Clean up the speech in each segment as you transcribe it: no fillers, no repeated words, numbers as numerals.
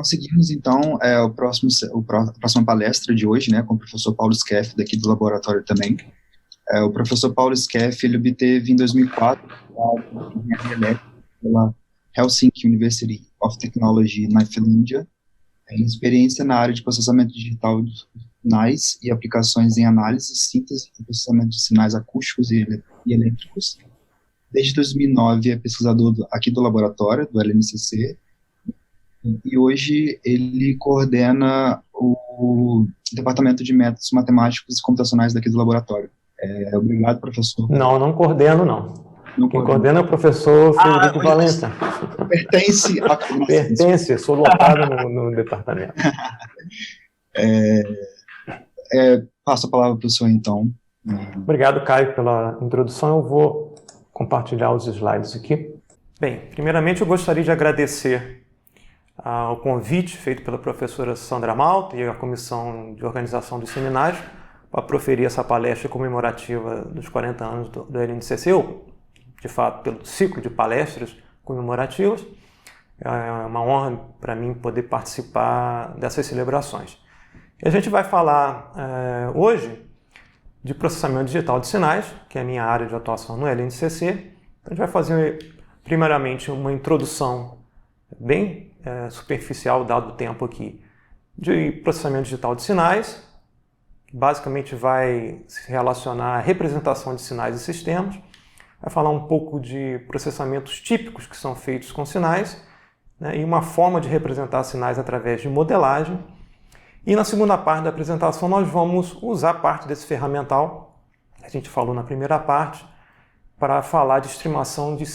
Conseguimos, então, a próxima palestra de hoje, né, com o professor Paulo Skeff, daqui do laboratório também. O professor Paulo Skeff, ele obteve em 2004 a engenharia elétrica pela Helsinki University of Technology na Finlândia, em experiência na área de processamento digital de sinais e aplicações em análise, síntese e processamento de sinais acústicos e elétricos. Desde 2009 é pesquisador aqui do laboratório, do LNCC, e hoje ele coordena o Departamento de Métodos Matemáticos e Computacionais daqui do laboratório. Obrigado, professor. Não coordeno, não. Quem coordena é o professor Frederico Valença. Pertence a... Pertence, sou lotado no departamento. Passo a palavra para o senhor, então. Obrigado, Caio, pela introdução. Eu vou compartilhar os slides aqui. Bem, primeiramente eu gostaria de agradecer ao convite feito pela professora Sandra Malta e a comissão de organização do seminário para proferir essa palestra comemorativa dos 40 anos do LNCC, ou, de fato, pelo ciclo de palestras comemorativas. É uma honra para mim poder participar dessas celebrações. E a gente vai falar hoje de processamento digital de sinais, que é a minha área de atuação no LNCC. Então, a gente vai fazer, primeiramente, uma introdução bem superficial, dado o tempo aqui, de processamento digital de sinais, que basicamente vai se relacionar à representação de sinais e sistemas. Vai falar um pouco de processamentos típicos que são feitos com sinais, né, e uma forma de representar sinais através de modelagem. E na segunda parte da apresentação nós vamos usar parte desse ferramental que a gente falou na primeira parte para falar de estimação de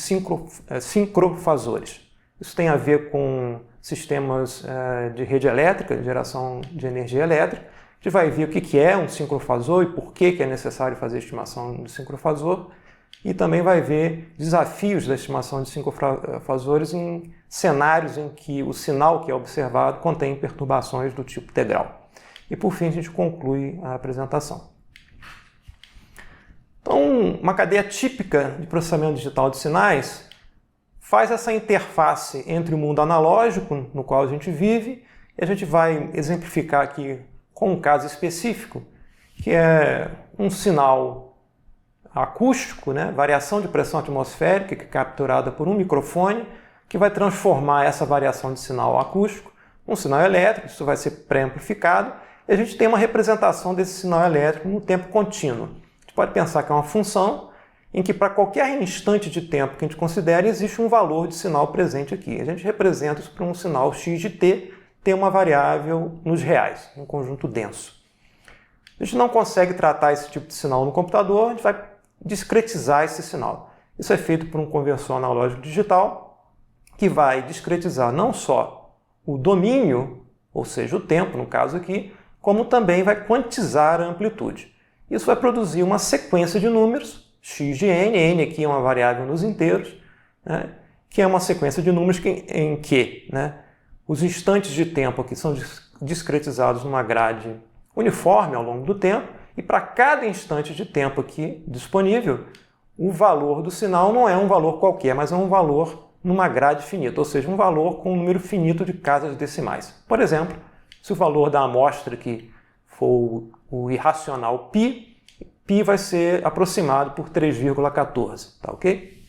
sincrofasores. Isso tem a ver com sistemas de rede elétrica, de geração de energia elétrica. A gente vai ver o que é um sincrofasor e por que é necessário fazer a estimação de sincrofasor. E também vai ver desafios da estimação de sincrofasores em cenários em que o sinal que é observado contém perturbações do tipo integral. E por fim a gente conclui a apresentação. Então, uma cadeia típica de processamento digital de sinais faz essa interface entre o mundo analógico, no qual a gente vive, e a gente vai exemplificar aqui com um caso específico, que é um sinal acústico, né? Variação de pressão atmosférica, que é capturada por um microfone, que vai transformar essa variação de sinal acústico num sinal elétrico. Isso vai ser pré-amplificado, e a gente tem uma representação desse sinal elétrico no tempo contínuo. A gente pode pensar que é uma função em que, para qualquer instante de tempo que a gente considere, existe um valor de sinal presente aqui. A gente representa isso por um sinal x de t, tem uma variável nos reais, um conjunto denso. A gente não consegue tratar esse tipo de sinal no computador, a gente vai discretizar esse sinal. Isso é feito por um conversor analógico digital, que vai discretizar não só o domínio, ou seja, o tempo, no caso aqui, como também vai quantizar a amplitude. Isso vai produzir uma sequência de números, x de n, n aqui é uma variável nos inteiros, né, que é uma sequência de números em que, né, os instantes de tempo aqui são discretizados numa grade uniforme ao longo do tempo, e para cada instante de tempo aqui disponível, o valor do sinal não é um valor qualquer, mas é um valor numa grade finita, ou seja, um valor com um número finito de casas decimais. Por exemplo, se o valor da amostra aqui for o irracional π, π vai ser aproximado por 3,14, tá ok?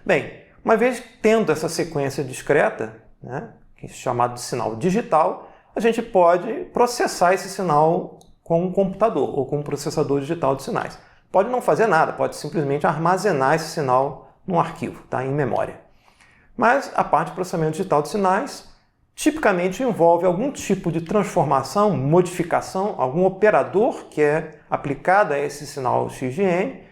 Bem, uma vez tendo essa sequência discreta, né, que é chamado de sinal digital, a gente pode processar esse sinal com um computador ou com um processador digital de sinais. Pode não fazer nada, pode simplesmente armazenar esse sinal num arquivo, tá, em memória. Mas a parte de processamento digital de sinais tipicamente envolve algum tipo de transformação, modificação, algum operador que é aplicado a esse sinal x de n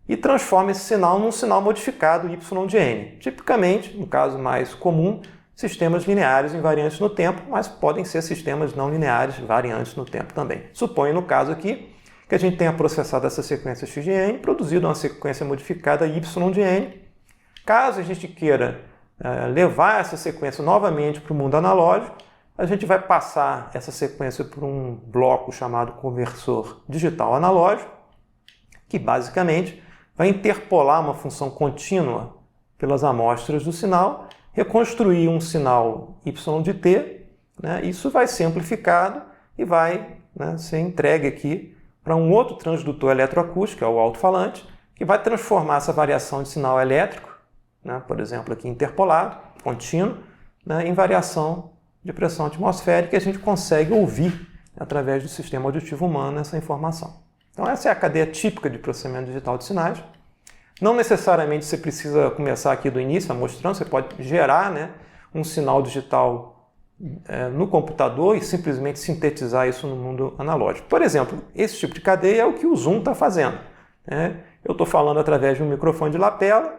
e transforma esse sinal num sinal modificado y de n. Tipicamente, no caso mais comum, sistemas lineares invariantes no tempo, mas podem ser sistemas não lineares variantes no tempo também. Suponho, no caso aqui, que a gente tenha processado essa sequência x de n, produzido uma sequência modificada y de n. Caso a gente queira levar essa sequência novamente para o mundo analógico, a gente vai passar essa sequência por um bloco chamado conversor digital analógico, que basicamente vai interpolar uma função contínua pelas amostras do sinal, reconstruir um sinal y de t né, isso vai ser amplificado e vai, né, ser entregue aqui para um outro transdutor eletroacústico, que é o alto-falante, que vai transformar essa variação de sinal elétrico, né, por exemplo, aqui interpolado, contínuo, né, em variação de pressão atmosférica, e a gente consegue ouvir através do sistema auditivo humano essa informação. Então essa é a cadeia típica de processamento digital de sinais. Não necessariamente você precisa começar aqui do início, mostrando, você pode gerar, né, um sinal digital no computador e simplesmente sintetizar isso no mundo analógico. Por exemplo, esse tipo de cadeia é o que o Zoom está fazendo, né? Eu estou falando através de um microfone de lapela,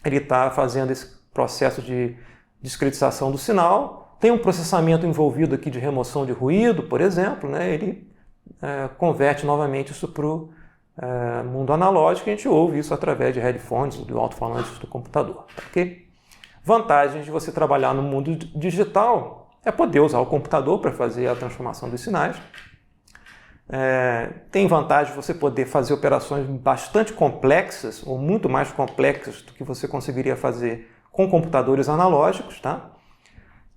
ele está fazendo esse processo de discretização do sinal, tem um processamento envolvido aqui de remoção de ruído, por exemplo, né? Ele converte novamente isso para o mundo analógico e a gente ouve isso através de headphones, do alto-falantes do computador. Okay? Vantagens de você trabalhar no mundo digital é poder usar o computador para fazer a transformação dos sinais. Tem vantagem de você poder fazer operações bastante complexas, ou muito mais complexas do que você conseguiria fazer com computadores analógicos. Tá?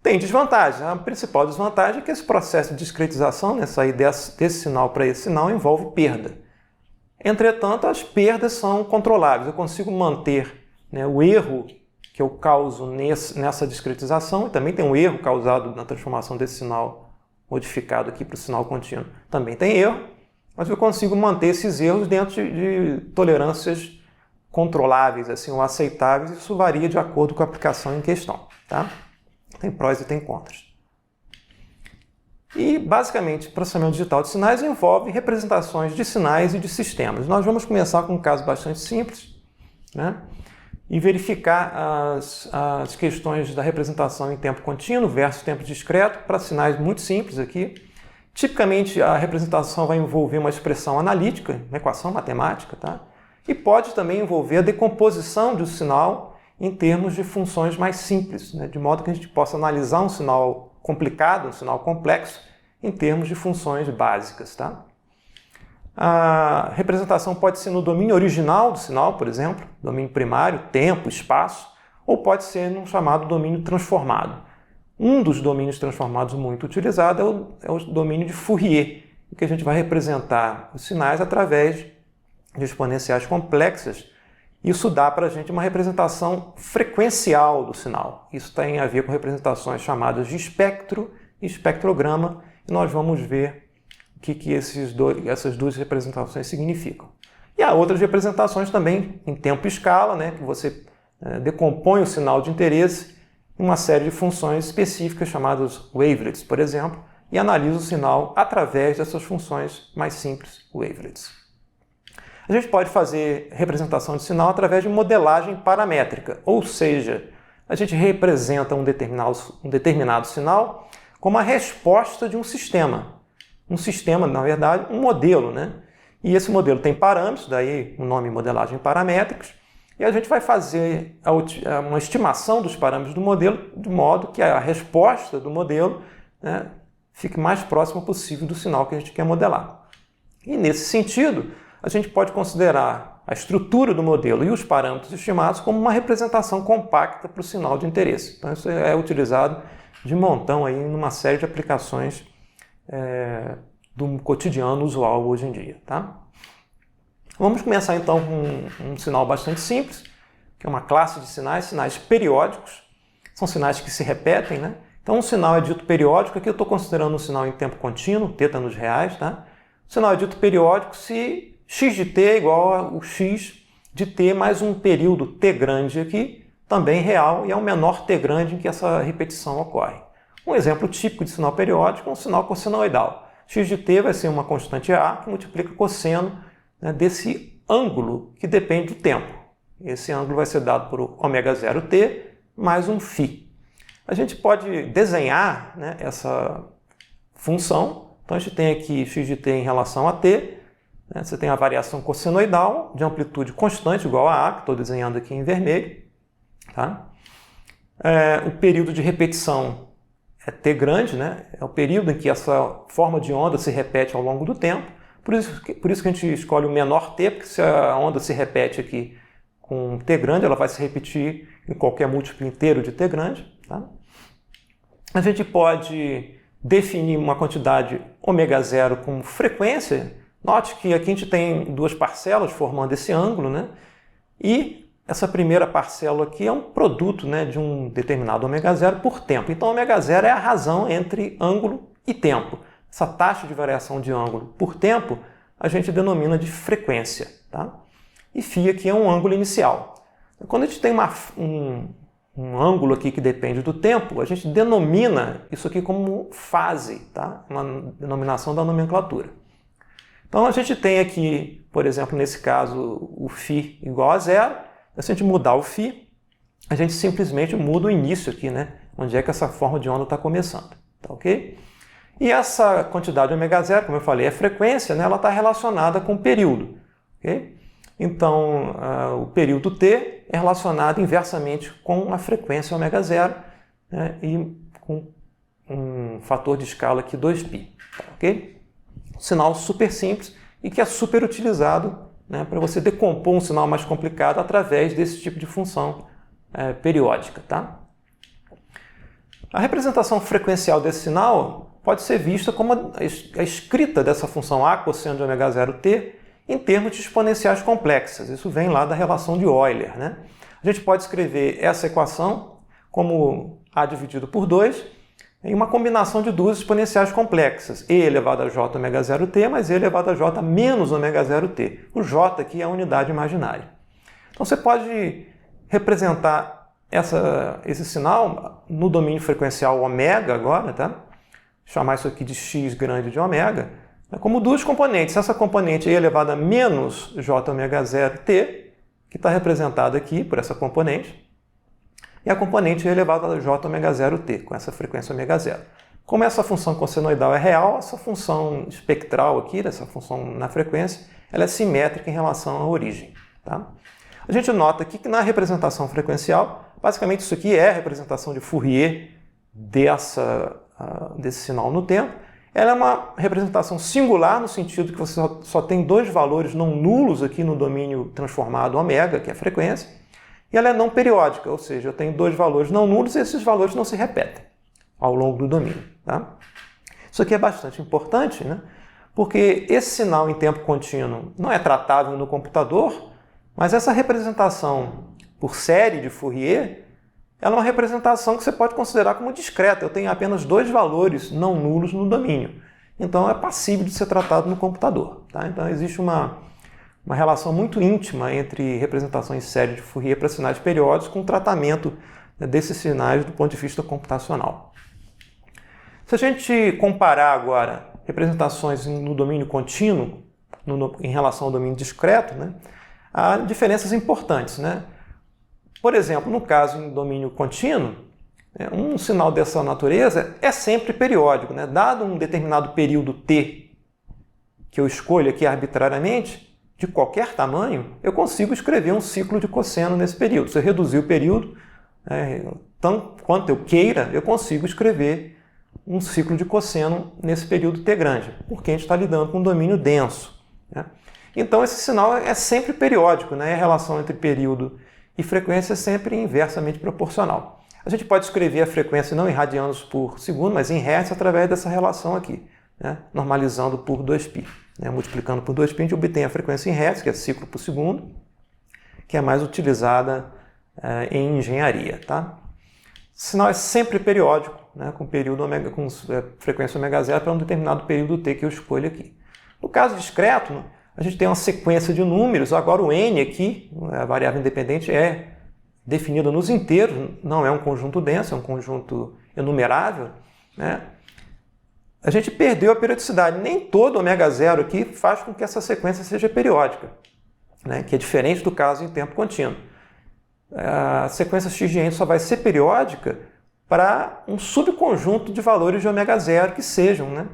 Tem desvantagem. A principal desvantagem é que esse processo de discretização, né, sair desse sinal para esse sinal, envolve perda. Entretanto, as perdas são controláveis. Eu consigo manter, né, o erro que eu causo nessa discretização, e também tem um erro causado na transformação desse sinal modificado aqui para o sinal contínuo. Também tem erro, mas eu consigo manter esses erros dentro de tolerâncias controláveis, assim, ou aceitáveis. Isso varia de acordo com a aplicação em questão. Tá? Tem prós e tem contras. E, basicamente, processamento digital de sinais envolve representações de sinais e de sistemas. Nós vamos começar com um caso bastante simples, né? E verificar as questões da representação em tempo contínuo versus tempo discreto para sinais muito simples aqui. Tipicamente, a representação vai envolver uma expressão analítica, uma equação matemática, tá? E pode também envolver a decomposição do sinal em termos de funções mais simples, né? De modo que a gente possa analisar um sinal complicado, um sinal complexo, em termos de funções básicas. Tá? A representação pode ser no domínio original do sinal, por exemplo, domínio primário, tempo, espaço, ou pode ser num chamado domínio transformado. Um dos domínios transformados muito utilizado é o domínio de Fourier, em que a gente vai representar os sinais através de exponenciais complexas. Isso dá para a gente uma representação frequencial do sinal. Isso tem a ver com representações chamadas de espectro e espectrograma, e nós vamos ver o que essas duas representações significam. E há outras representações também em tempo e escala, né, que você decompõe o sinal de interesse em uma série de funções específicas chamadas wavelets, por exemplo, e analisa o sinal através dessas funções mais simples, wavelets. A gente pode fazer representação de sinal através de modelagem paramétrica, ou seja, a gente representa um determinado sinal como a resposta de um sistema. Um sistema, na verdade, um modelo, né? E esse modelo tem parâmetros, daí o nome modelagem paramétricos, e a gente vai fazer uma estimação dos parâmetros do modelo, de modo que a resposta do modelo, né, fique mais próxima possível do sinal que a gente quer modelar. E nesse sentido, a gente pode considerar a estrutura do modelo e os parâmetros estimados como uma representação compacta para o sinal de interesse. Então isso é utilizado de montão aí numa série de aplicações do cotidiano usual hoje em dia. Tá? Vamos começar então com um sinal bastante simples, que é uma classe de sinais, sinais periódicos. São sinais que se repetem, né? Então um sinal é dito periódico, aqui eu estou considerando um sinal em tempo contínuo, θ nos reais. Tá? O sinal é dito periódico se x de t é igual ao x de t mais um período t grande aqui, também real, e é o menor t grande em que essa repetição ocorre. Um exemplo típico de sinal periódico é um sinal cossenoidal. X de t vai ser uma constante A que multiplica cosseno, né, desse ângulo que depende do tempo. Esse ângulo vai ser dado por ω0t mais um φ. A gente pode desenhar, né, essa função. Então a gente tem aqui x de t em relação a t. Né, você tem a variação cossenoidal de amplitude constante igual a que estou desenhando aqui em vermelho. Tá? O período de repetição é t grande, né? É o período em que essa forma de onda se repete ao longo do tempo. Por isso que a gente escolhe o menor t, porque se a onda se repete aqui com t grande, ela vai se repetir em qualquer múltiplo inteiro de t grande. Tá? a gente pode definir uma quantidade ω0 como frequência. Note que aqui a gente tem duas parcelas formando esse ângulo, né? E essa primeira parcela aqui é um produto, né, de um determinado ω0 por tempo. Então, ω0 é a razão entre ângulo e tempo. Essa taxa de variação de ângulo por tempo a gente denomina de frequência. Tá? E φ aqui é um ângulo inicial. Quando a gente tem um ângulo aqui que depende do tempo, a gente denomina isso aqui como fase, tá? Uma denominação da nomenclatura. Então a gente tem aqui, por exemplo, nesse caso, o φ igual a zero. Se a gente mudar o φ, a gente simplesmente muda o início aqui, né? Onde é que essa forma de onda está começando. Tá ok? E essa quantidade ω0, como eu falei, é frequência, né? Ela está relacionada com o período. Okay? Então, o período t é relacionado inversamente com a frequência ω0, né? E com um fator de escala aqui 2π. Tá ok? Um sinal super simples e que é super utilizado, né, para você decompor um sinal mais complicado através desse tipo de função periódica. Tá? A representação frequencial desse sinal pode ser vista como a escrita dessa função a cosseno de ω0t em termos de exponenciais complexas. Isso vem lá da relação de Euler. Né? A gente pode escrever essa equação como a dividido por 2 em uma combinação de duas exponenciais complexas, e elevado a j ω0t mais e elevado a j menos ω0t. O j aqui é a unidade imaginária. Então você pode representar esse sinal no domínio frequencial ω agora, tá? Chamar isso aqui de x grande de ω, como duas componentes. Essa componente e elevado a menos j ω0t, que está representada aqui por essa componente, e a componente e elevado a j ω0t, com essa frequência ω0. Como essa função cossenoidal é real, essa função espectral aqui, essa função na frequência, ela é simétrica em relação à origem. Tá? A gente nota aqui que na representação frequencial, basicamente isso aqui é a representação de Fourier desse sinal no tempo. Ela é uma representação singular no sentido que você só tem dois valores não nulos aqui no domínio transformado ω, que é a frequência, e ela é não periódica, ou seja, eu tenho dois valores não nulos e esses valores não se repetem ao longo do domínio. Tá? Isso aqui é bastante importante, né? Porque esse sinal em tempo contínuo não é tratável no computador, mas essa representação por série de Fourier, ela é uma representação que você pode considerar como discreta. Eu tenho apenas dois valores não nulos no domínio. Então é passível de ser tratado no computador. Tá? Então existe uma relação muito íntima entre representação em série de Fourier para sinais periódicos com o tratamento desses sinais do ponto de vista computacional. Se a gente comparar agora representações no domínio contínuo em relação ao domínio discreto, né, há diferenças importantes. Né? Por exemplo, no caso em domínio contínuo, um sinal dessa natureza é sempre periódico. Né? Dado um determinado período t que eu escolho aqui arbitrariamente, de qualquer tamanho, eu consigo escrever um ciclo de cosseno nesse período. Se eu reduzir o período, tanto quanto eu queira, eu consigo escrever um ciclo de cosseno nesse período t grande, porque a gente está lidando com um domínio denso. Né? Então, esse sinal é sempre periódico, né? A relação entre período e frequência é sempre inversamente proporcional. A gente pode escrever a frequência não em radianos por segundo, mas em hertz através dessa relação aqui, né? Normalizando por 2π. Né? Multiplicando por 2π, a gente obtém a frequência em hertz, que é ciclo por segundo, que é mais utilizada em engenharia. Tá? O sinal é sempre periódico, né? Com período com frequência ω0 para um determinado período t que eu escolho aqui. No caso discreto, a gente tem uma sequência de números. Agora o n aqui, a variável independente, é definida nos inteiros, não é um conjunto denso, é um conjunto enumerável. Né? A gente perdeu a periodicidade. Nem todo ω0 aqui faz com que essa sequência seja periódica, né? Que é diferente do caso em tempo contínuo. A sequência x de n só vai ser periódica para um subconjunto de valores de ω0 que sejam, né?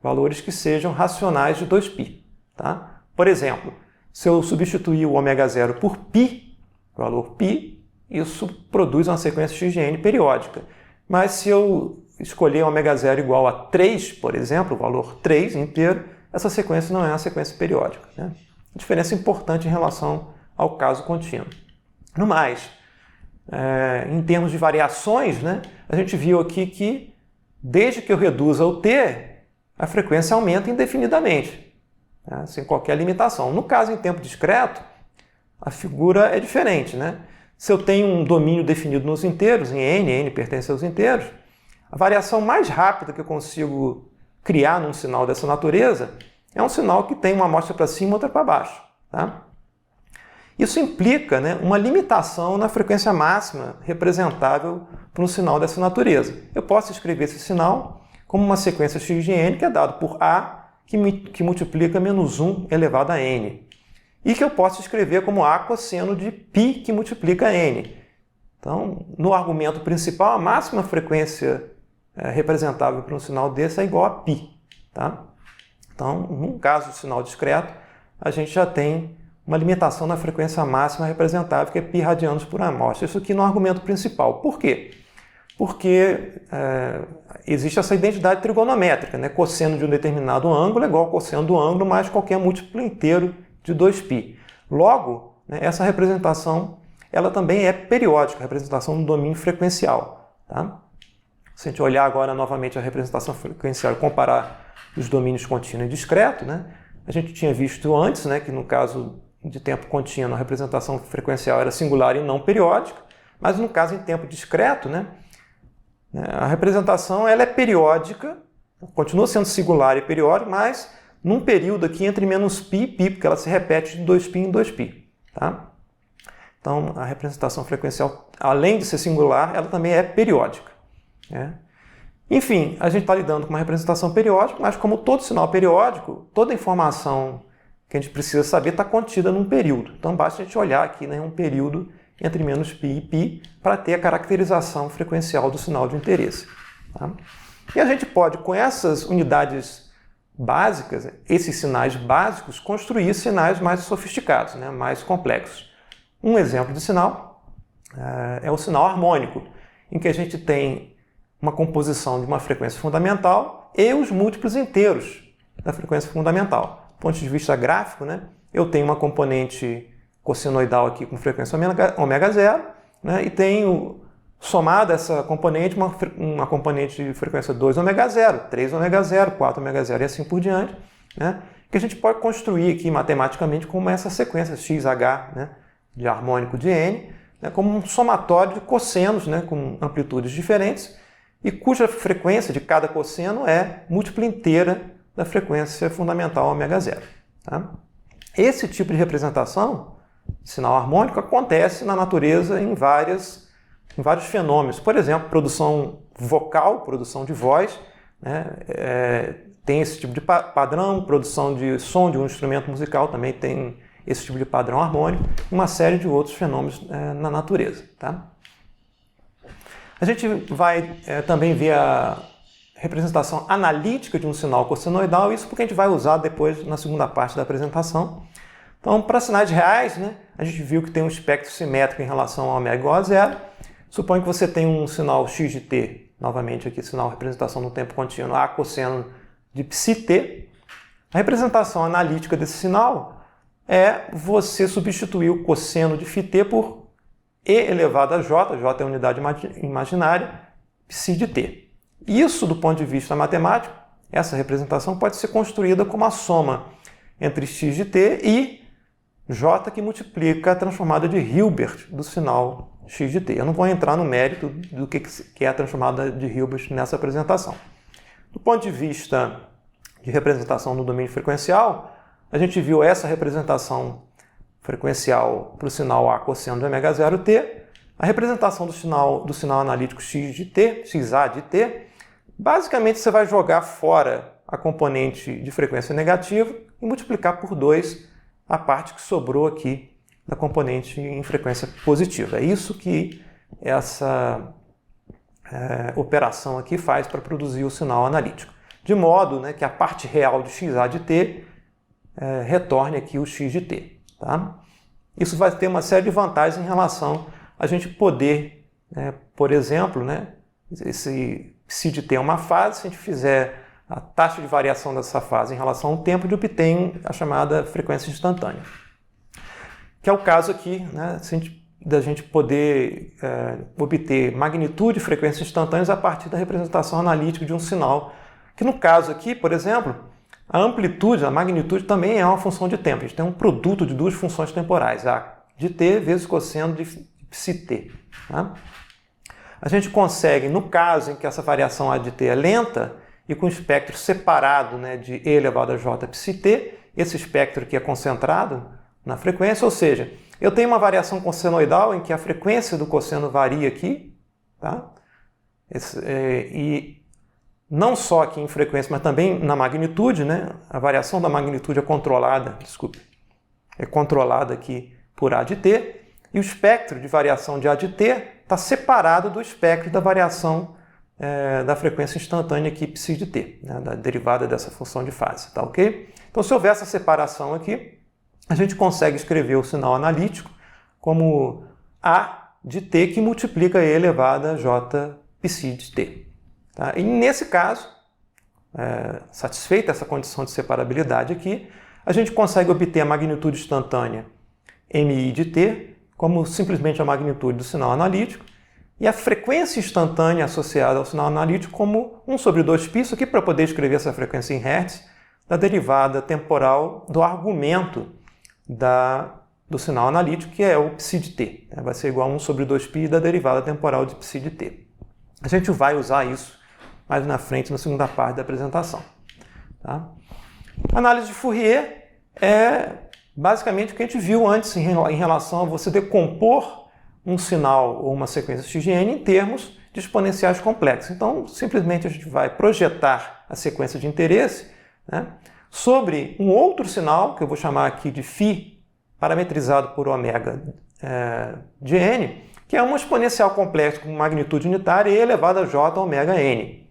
Valores que sejam racionais de 2π. Tá? Por exemplo, se eu substituir o ω0 por π, valor π, isso produz uma sequência x de n periódica. Mas se eu escolher ω0 igual a 3, por exemplo, o valor 3 inteiro, essa sequência não é uma sequência periódica. Né? Diferença importante em relação ao caso contínuo. No mais, em termos de variações, né, a gente viu aqui que Desde que eu reduza o T, a frequência aumenta indefinidamente, né, sem qualquer limitação. No caso, em tempo discreto, a figura é diferente, né? Se eu tenho um domínio definido nos inteiros, em n pertence aos inteiros, a variação mais rápida que eu consigo criar num sinal dessa natureza é um sinal que tem uma amostra para cima e outra para baixo. Tá? Isso implica, né, uma limitação na frequência máxima representável para um sinal dessa natureza. Eu posso escrever esse sinal como uma sequência x de n, que é dado por A, que multiplica menos 1 elevado a n. E que eu posso escrever como A cosseno de π, que multiplica n. Então, no argumento principal, a máxima frequência representável para um sinal desse é igual a π. Tá? Então, num caso de sinal discreto, a gente já tem uma limitação na frequência máxima representável, que é π radianos por amostra. Isso aqui no argumento principal. Por quê? Porque existe essa identidade trigonométrica, né? Cosseno de um determinado ângulo é igual ao cosseno do ângulo mais qualquer múltiplo inteiro de 2π. Logo, né, essa representação ela também é periódica, a representação do domínio frequencial. Tá? Se a gente olhar agora novamente a representação frequencial e comparar os domínios contínuo e discreto, né, a gente tinha visto antes, né, que no caso de tempo contínuo a representação frequencial era singular e não periódica, mas no caso em tempo discreto, né, a representação ela é periódica, continua sendo singular e periódica, mas num período aqui entre menos π e π, porque ela se repete de 2π em 2π. Tá? Então, a representação frequencial, além de ser singular, ela também é periódica. Né? Enfim, a gente está lidando com uma representação periódica, mas como todo sinal periódico, toda informação que a gente precisa saber está contida num período. Então, basta a gente olhar aqui, né, um período entre menos π e π para ter a caracterização frequencial do sinal de interesse. Tá? E a gente pode, com essas unidades básicas, esses sinais básicos, construir sinais mais sofisticados, né, mais complexos. Um exemplo de sinal é o sinal harmônico, em que a gente tem uma composição de uma frequência fundamental e os múltiplos inteiros da frequência fundamental. Do ponto de vista gráfico, né, eu tenho uma componente cossenoidal aqui com frequência ômega zero, né, e tenho somada essa componente, uma componente de frequência 2 ômega zero, 3 ômega zero, 4 ômega zero e assim por diante, né, que a gente pode construir aqui matematicamente como essa sequência XH, né, de harmônico de n, né, como um somatório de cossenos, né, com amplitudes diferentes, e cuja frequência de cada cosseno é múltipla inteira da frequência fundamental ômega zero. Tá? Esse tipo de representação, sinal harmônico, acontece na natureza em vários fenômenos. Por exemplo, produção vocal, produção de voz, né, tem esse tipo de padrão, produção de som de um instrumento musical também tem esse tipo de padrão harmônico, uma série de outros fenômenos na natureza. Tá? A gente vai também ver a representação analítica de um sinal cossenoidal, isso porque a gente vai usar depois na segunda parte da apresentação. Então, para sinais reais, né, a gente viu que tem um espectro simétrico em relação ao ômega igual a zero. Suponha que você tem um sinal x de t, novamente aqui, sinal representação no tempo contínuo, A cosseno de psi-t. A representação analítica desse sinal é você substituir o cosseno de φt por e elevado a j, j é a unidade imaginária, psi de t. Isso, do ponto de vista matemático, essa representação pode ser construída como a soma entre x de t e j, que multiplica a transformada de Hilbert do sinal x de t. Eu não vou entrar no mérito do que é a transformada de Hilbert nessa apresentação. Do ponto de vista de representação no domínio frequencial, a gente viu essa representação frequencial para o sinal A cosseno de ômega zero t, a representação do sinal analítico x de t, xa de t, basicamente você vai jogar fora a componente de frequência negativa e multiplicar por 2 a parte que sobrou aqui da componente em frequência positiva. É isso que essa operação aqui faz para produzir o sinal analítico. De modo, né, que a parte real de xa de t retorne aqui o x de t. Tá? Isso vai ter uma série de vantagens em relação a gente poder, por exemplo, né, esse psi de t é uma fase, se a gente fizer a taxa de variação dessa fase em relação ao tempo, a gente obtém a chamada frequência instantânea. Que é o caso aqui, né, se a gente da gente poder obter magnitude e frequência instantâneas a partir da representação analítica de um sinal, que no caso aqui, por exemplo, a amplitude, a magnitude também é uma função de tempo. A gente tem um produto de duas funções temporais, a de t vezes cosseno de psi-t. Tá? A gente consegue, no caso em que essa variação A de t é lenta e com o espectro separado, né, de e elevado a j psi-t, esse espectro aqui é concentrado na frequência, ou seja, eu tenho uma variação cossenoidal em que a frequência do cosseno varia aqui, tá? E não só aqui em frequência, mas também na magnitude, né? A variação da magnitude é controlada, é controlada aqui por A de t, e o espectro de variação de A de t está separado do espectro da variação da frequência instantânea aqui psi de t, né? Da derivada dessa função de fase, tá ok? Então, se houver essa separação aqui, a gente consegue escrever o sinal analítico como A de t que multiplica E elevado a J psi de t. Tá? E nesse caso, satisfeita essa condição de separabilidade aqui, a gente consegue obter a magnitude instantânea mi de t como simplesmente a magnitude do sinal analítico e a frequência instantânea associada ao sinal analítico como 1 sobre 2π, isso aqui para poder escrever essa frequência em Hertz, da derivada temporal do argumento do sinal analítico, que é o psi de t. Vai ser igual a 1 sobre 2π da derivada temporal de psi de t. A gente vai usar isso mais na frente, na segunda parte da apresentação. Tá? A análise de Fourier é basicamente o que a gente viu antes em relação a você decompor um sinal ou uma sequência x de n em termos de exponenciais complexos. Então, simplesmente a gente vai projetar a sequência de interesse, né, sobre um outro sinal, que eu vou chamar aqui de φ, parametrizado por ômega de n, que é uma exponencial complexa com magnitude unitária e elevada a j ômega n.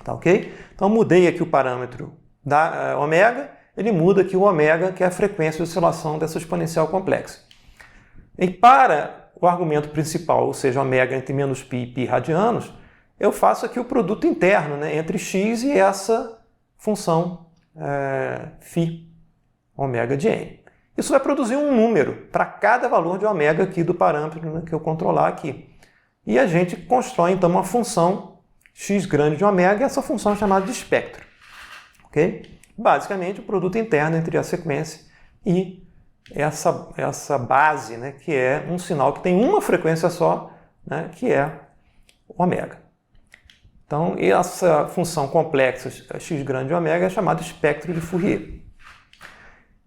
Tá ok? Então, mudei aqui o parâmetro da ômega, ele muda aqui o ômega, que é a frequência de oscilação dessa exponencial complexa. E para o argumento principal, ou seja, ômega entre menos π e π radianos, eu faço aqui o produto interno, né, entre x e essa função φ, ômega de n. Isso vai produzir um número para cada valor de ômega aqui do parâmetro, né, que eu controlar aqui. E a gente constrói, então, uma função x grande de ômega, e essa função é chamada de espectro. Ok? Basicamente, o produto interno entre a sequência e essa base, né, que é um sinal que tem uma frequência só, né, que é ômega. Então, essa função complexa x grande de ômega é chamada espectro de Fourier.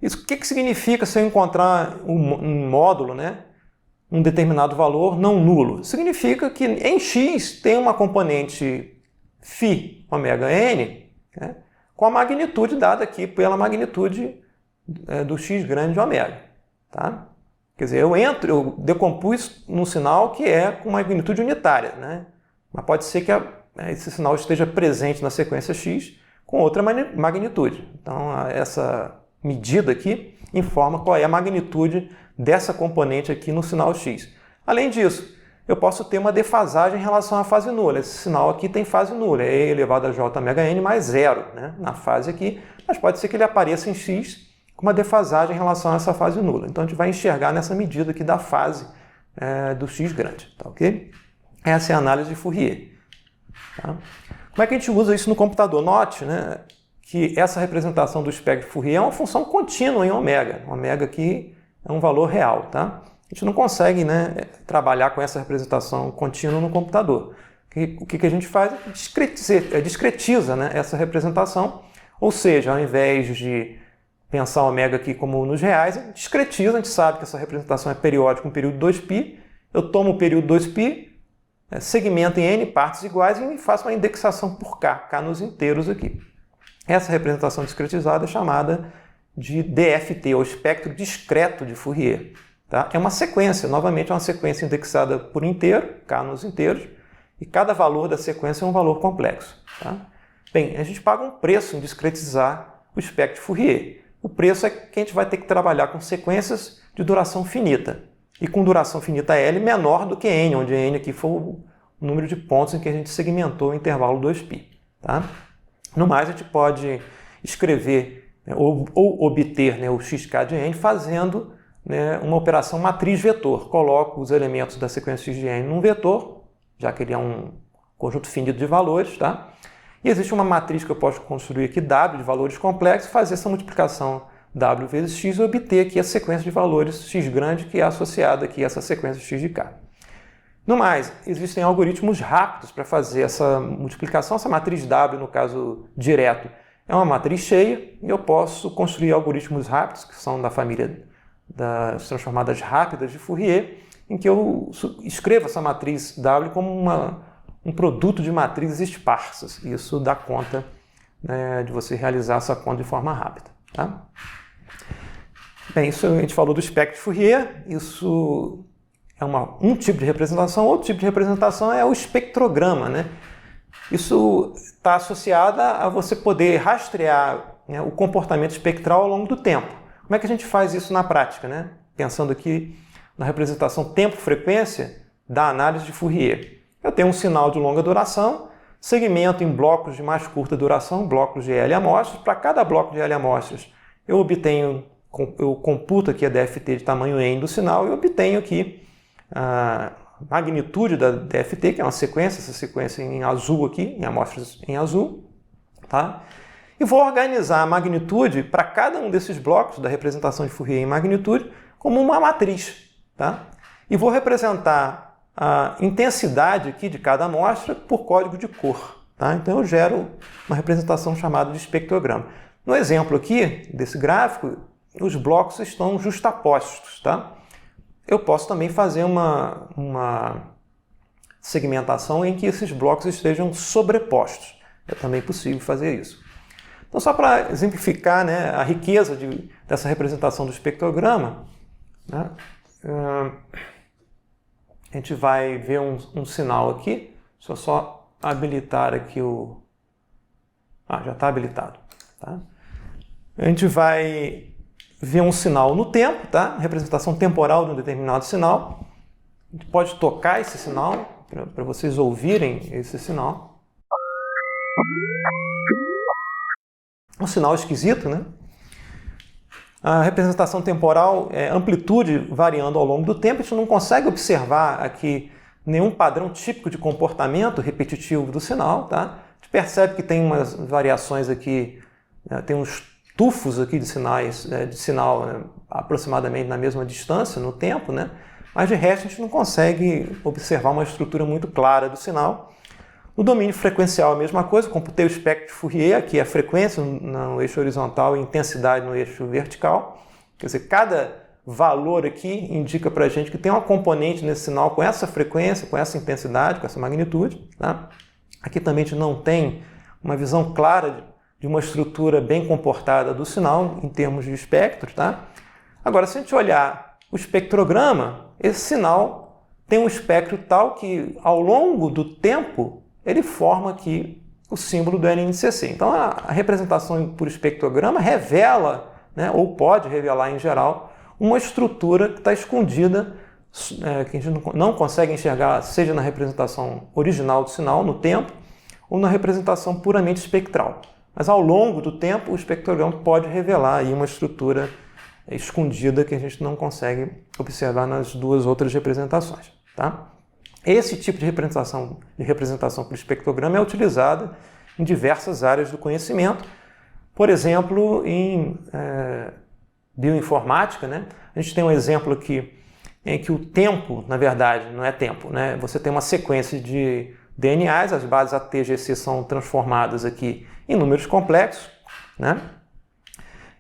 Isso, o que significa se eu encontrar um módulo, né, um determinado valor não nulo? Significa que em x tem uma componente φ ômega n, né, com a magnitude dada aqui pela magnitude do x grande de ômega. Tá? Quer dizer, eu decompus num sinal que é com magnitude unitária, né? Mas pode ser que esse sinal esteja presente na sequência x com outra magnitude. Então, essa medida aqui informa qual é a magnitude dessa componente aqui no sinal x. Além disso, eu posso ter uma defasagem em relação à fase nula. Esse sinal aqui tem fase nula, é e elevado a j ômega n mais 0, né, na fase aqui, mas pode ser que ele apareça em x com uma defasagem em relação a essa fase nula. Então a gente vai enxergar nessa medida aqui da fase do x grande. Tá, ok? Essa é a análise de Fourier. Tá? Como é que a gente usa isso no computador? Note, né, que essa representação do espectro de Fourier é uma função contínua em ômega. Ômega aqui é um valor real. Tá? A gente não consegue, né, trabalhar com essa representação contínua no computador. O que a gente faz é discretiza, né, essa representação, ou seja, ao invés de pensar ômega aqui como nos reais, a gente discretiza, a gente sabe que essa representação é periódica com um período 2π, eu tomo o período 2π, segmento em n partes iguais e faço uma indexação por k nos inteiros aqui. Essa representação discretizada é chamada de DFT, ou espectro discreto de Fourier. Tá? É uma sequência, novamente é uma sequência indexada por inteiro, k nos inteiros, e cada valor da sequência é um valor complexo. Tá? Bem, a gente paga um preço em discretizar o espectro de Fourier. O preço é que a gente vai ter que trabalhar com sequências de duração finita, e com duração finita L menor do que N, onde N aqui foi o número de pontos em que a gente segmentou o intervalo 2π. Tá? No mais, a gente pode escrever, né, ou obter, né, o xk de N fazendo né, uma operação matriz-vetor. Coloco os elementos da sequência x de n num vetor, já que ele é um conjunto finito de valores, tá? E existe uma matriz que eu posso construir aqui, W, de valores complexos, fazer essa multiplicação W vezes x e obter aqui a sequência de valores x grande que é associada aqui a essa sequência x de k. No mais, existem algoritmos rápidos para fazer essa multiplicação. Essa matriz W, no caso direto, é uma matriz cheia e eu posso construir algoritmos rápidos, que são da família das transformadas rápidas de Fourier, em que eu escrevo essa matriz W como um produto de matrizes esparsas. Isso dá conta, né, de você realizar essa conta de forma rápida. Tá? Bem, isso a gente falou do espectro de Fourier. Isso é um tipo de representação. Outro tipo de representação é o espectrograma, né? Isso está associado a você poder rastrear, né, o comportamento espectral ao longo do tempo. Como é que a gente faz isso na prática, né? Pensando aqui na representação tempo-frequência da análise de Fourier. Eu tenho um sinal de longa duração, segmento em blocos de mais curta duração, blocos de L amostras. Para cada bloco de L amostras, eu computo aqui a DFT de tamanho n do sinal e obtenho aqui a magnitude da DFT, que é uma sequência, essa sequência em azul aqui, em amostras em azul, tá? E vou organizar a magnitude para cada um desses blocos da representação de Fourier em magnitude como uma matriz, tá? E vou representar a intensidade aqui de cada amostra por código de cor, tá? Então eu gero uma representação chamada de espectrograma. No exemplo aqui desse gráfico, os blocos estão justapostos, tá? Eu posso também fazer uma segmentação em que esses blocos estejam sobrepostos. É também possível fazer isso. Então, só para exemplificar, né, a riqueza dessa representação do espectrograma, né, a gente vai ver um sinal aqui. Deixa eu só habilitar aqui o... já está habilitado. Tá? A gente vai ver um sinal no tempo, tá? Representação temporal de um determinado sinal. A gente pode tocar esse sinal para vocês ouvirem esse sinal. Um sinal esquisito, né? A representação temporal é amplitude variando ao longo do tempo. A gente não consegue observar aqui nenhum padrão típico de comportamento repetitivo do sinal, tá? A gente percebe que tem umas variações aqui, tem uns tufos aqui de sinal, né, aproximadamente na mesma distância no tempo, né? Mas de resto a gente não consegue observar uma estrutura muito clara do sinal. No domínio frequencial a mesma coisa, computei o espectro de Fourier, aqui é a frequência no eixo horizontal e intensidade no eixo vertical. Quer dizer, cada valor aqui indica para a gente que tem uma componente nesse sinal com essa frequência, com essa intensidade, com essa magnitude. Tá? Aqui também a gente não tem uma visão clara de uma estrutura bem comportada do sinal em termos de espectro. Tá? Agora, se a gente olhar o espectrograma, esse sinal tem um espectro tal que, ao longo do tempo, ele forma aqui o símbolo do NNCC. Então, a representação por espectrograma revela, né, ou pode revelar em geral, uma estrutura que está escondida, que a gente não consegue enxergar, seja na representação original do sinal, no tempo, ou na representação puramente espectral. Mas, ao longo do tempo, o espectrograma pode revelar aí uma estrutura escondida que a gente não consegue observar nas duas outras representações. Tá? Esse tipo de representação por espectrograma é utilizado em diversas áreas do conhecimento. Por exemplo, em bioinformática, né? A gente tem um exemplo aqui em que o tempo, na verdade, não é tempo, né? Você tem uma sequência de DNAs, as bases ATGC são transformadas aqui em números complexos, né?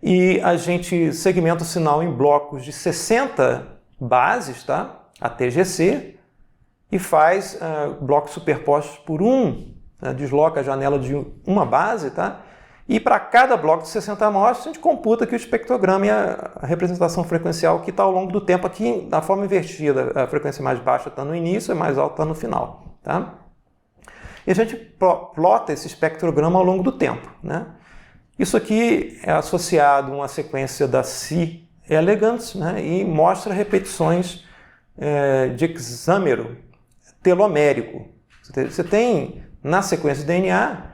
E a gente segmenta o sinal em blocos de 60 bases, tá? ATGC, e faz blocos superpostos por desloca a janela de uma base, tá? E para cada bloco de 60 amostras, a gente computa aqui o espectrograma e a representação frequencial que está ao longo do tempo aqui da forma invertida. A frequência mais baixa está no início e mais alta está no final. Tá? E a gente plota esse espectrograma ao longo do tempo. Né? Isso aqui é associado a uma sequência da C. elegans, né? E mostra repetições de hexâmero telomérico. Você tem, na sequência de DNA,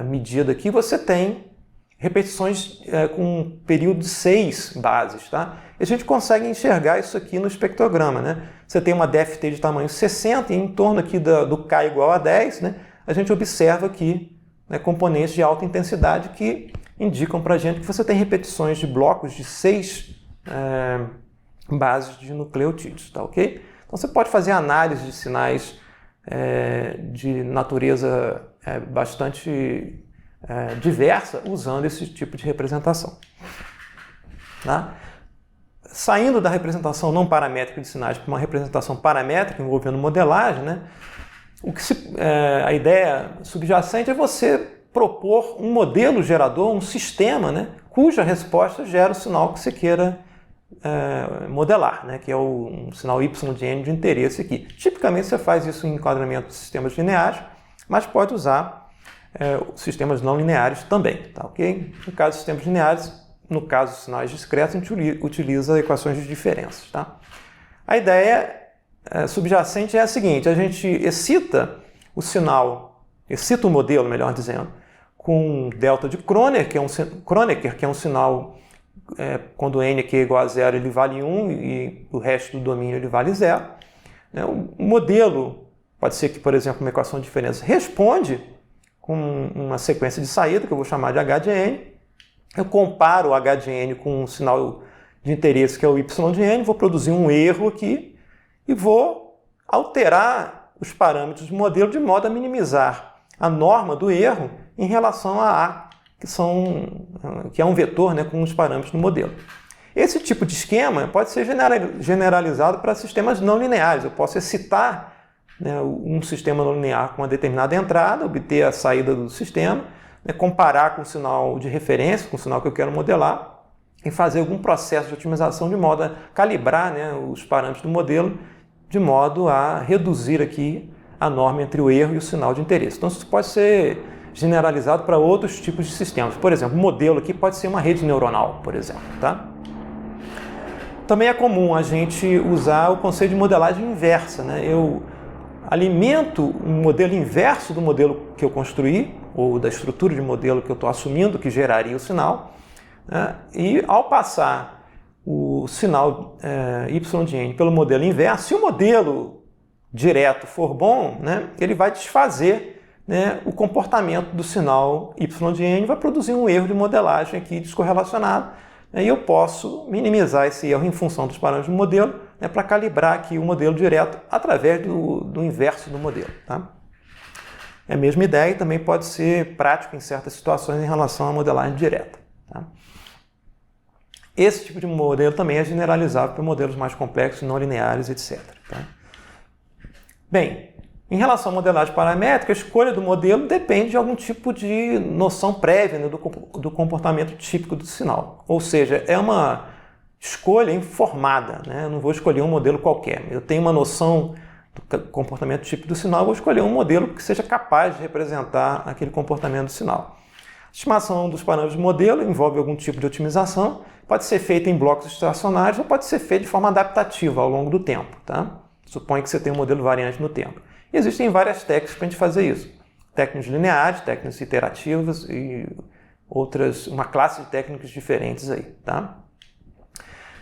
medida aqui, você tem repetições com um período de 6 bases. Tá? E a gente consegue enxergar isso aqui no espectrograma. Né? Você tem uma DFT de tamanho 60 e em torno aqui do K igual a 10, né, a gente observa aqui, né, componentes de alta intensidade que indicam para a gente que você tem repetições de blocos de 6 bases de nucleotídeos. Tá, ok? Então você pode fazer análise de sinais de natureza bastante diversa usando esse tipo de representação. Tá? Saindo da representação não paramétrica de sinais para uma representação paramétrica envolvendo modelagem, né? A ideia subjacente é você propor um modelo gerador, um sistema, né? Cuja resposta gera o sinal que você queira modelar, né? Que é um sinal y de n de interesse aqui. Tipicamente você faz isso em enquadramento de sistemas lineares, mas pode usar sistemas não lineares também. Tá, okay? No caso de sistemas lineares, no caso de sinais discretos, a gente utiliza equações de diferenças. Tá? A ideia subjacente é a seguinte: a gente excita o modelo, melhor dizendo, com delta de Kronecker, que é um sinal, quando n aqui é igual a 0, ele vale 1 e o resto do domínio ele vale 0. O modelo, pode ser que, por exemplo, uma equação de diferença responde com uma sequência de saída, que eu vou chamar de h de n. Eu comparo o h de n com um sinal de interesse, que é o y de n, vou produzir um erro aqui e vou alterar os parâmetros do modelo de modo a minimizar a norma do erro em relação a A, que é um vetor, né, com os parâmetros do modelo. Esse tipo de esquema pode ser generalizado para sistemas não lineares. Eu posso excitar, né, um sistema não linear com uma determinada entrada, obter a saída do sistema, né, comparar com o sinal de referência, com o sinal que eu quero modelar, e fazer algum processo de otimização de modo a calibrar, né, os parâmetros do modelo, de modo a reduzir aqui a norma entre o erro e o sinal de interesse. Então isso pode ser generalizado para outros tipos de sistemas. Por exemplo, o modelo aqui pode ser uma rede neuronal, por exemplo. Tá? Também é comum a gente usar o conceito de modelagem inversa. Né? Eu alimento um modelo inverso do modelo que eu construí, ou da estrutura de modelo que eu estou assumindo que geraria o sinal, né? E ao passar o sinal y de n pelo modelo inverso, se o modelo direto for bom, né, ele vai desfazer, né, o comportamento do sinal y de n, vai produzir um erro de modelagem aqui descorrelacionado, né, e eu posso minimizar esse erro em função dos parâmetros do modelo, né, para calibrar aqui o modelo direto através do inverso do modelo. Tá? É a mesma ideia e também pode ser prático em certas situações em relação à modelagem direta. Tá? Esse tipo de modelo também é generalizável para modelos mais complexos, não lineares, etc. Tá? Bem, em relação à modelagem paramétrica, a escolha do modelo depende de algum tipo de noção prévia, né, do comportamento típico do sinal. Ou seja, é uma escolha informada. Né? Eu não vou escolher um modelo qualquer. Eu tenho uma noção do comportamento típico do sinal, eu vou escolher um modelo que seja capaz de representar aquele comportamento do sinal. A estimação dos parâmetros do modelo envolve algum tipo de otimização, pode ser feita em blocos estacionários ou pode ser feita de forma adaptativa ao longo do tempo. Tá? Suponha que você tem um modelo variante no tempo. E existem várias técnicas para a gente fazer isso. Técnicas lineares, técnicas iterativas e uma classe de técnicas diferentes aí. Tá?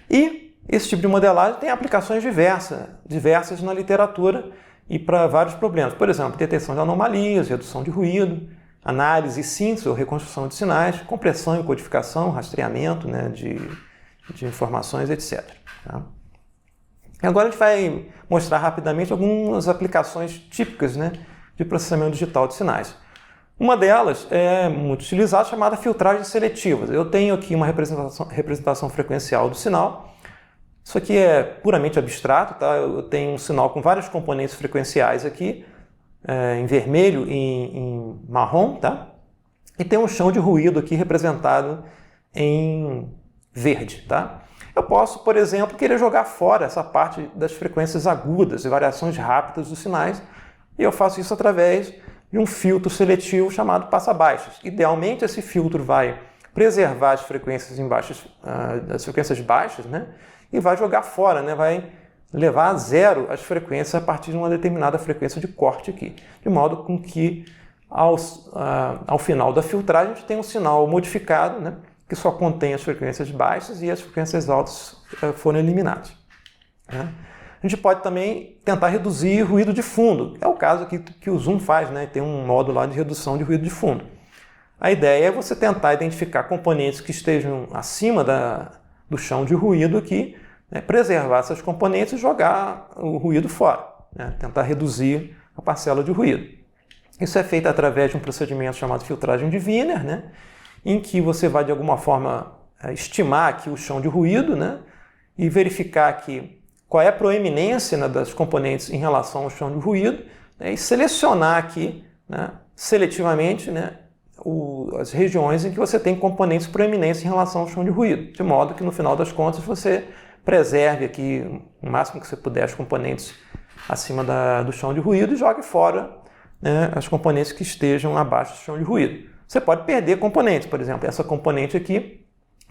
E esse tipo de modelagem tem aplicações diversas na literatura e para vários problemas. Por exemplo, detecção de anomalias, redução de ruído, análise e síntese ou reconstrução de sinais, compressão e codificação, rastreamento, né, de informações, etc. Tá? E agora a gente vai mostrar rapidamente algumas aplicações típicas, né, de processamento digital de sinais. Uma delas é muito utilizada, chamada filtragem seletiva. Eu tenho aqui uma representação frequencial do sinal. Isso aqui é puramente abstrato, tá? Eu tenho um sinal com vários componentes frequenciais aqui, em vermelho e em marrom, tá? E tem um chão de ruído aqui representado em verde. Tá? Eu posso, por exemplo, querer jogar fora essa parte das frequências agudas e variações rápidas dos sinais, e eu faço isso através de um filtro seletivo chamado passa-baixas. Idealmente, esse filtro vai preservar as frequências baixas, né? E vai jogar fora, né? Vai levar a zero as frequências a partir de uma determinada frequência de corte aqui, de modo com que ao final da filtragem, a gente tem um sinal modificado, né, que só contém as frequências baixas e as frequências altas foram eliminadas. Né? A gente pode também tentar reduzir ruído de fundo. É o caso aqui que o Zoom faz, né? Tem um módulo lá de redução de ruído de fundo. A ideia é você tentar identificar componentes que estejam acima do chão de ruído aqui, né? Preservar essas componentes e jogar o ruído fora, né? Tentar reduzir a parcela de ruído. Isso é feito através de um procedimento chamado filtragem de Wiener, né? Em que você vai de alguma forma estimar aqui o chão de ruído, né? E verificar aqui qual é a proeminência, né, das componentes em relação ao chão de ruído, né, e selecionar aqui, né, seletivamente, né, as regiões em que você tem componentes proeminentes em relação ao chão de ruído, de modo que no final das contas você preserve aqui o máximo que você puder as componentes acima do chão de ruído e jogue fora, né, as componentes que estejam abaixo do chão de ruído. Você pode perder componentes, por exemplo, essa componente aqui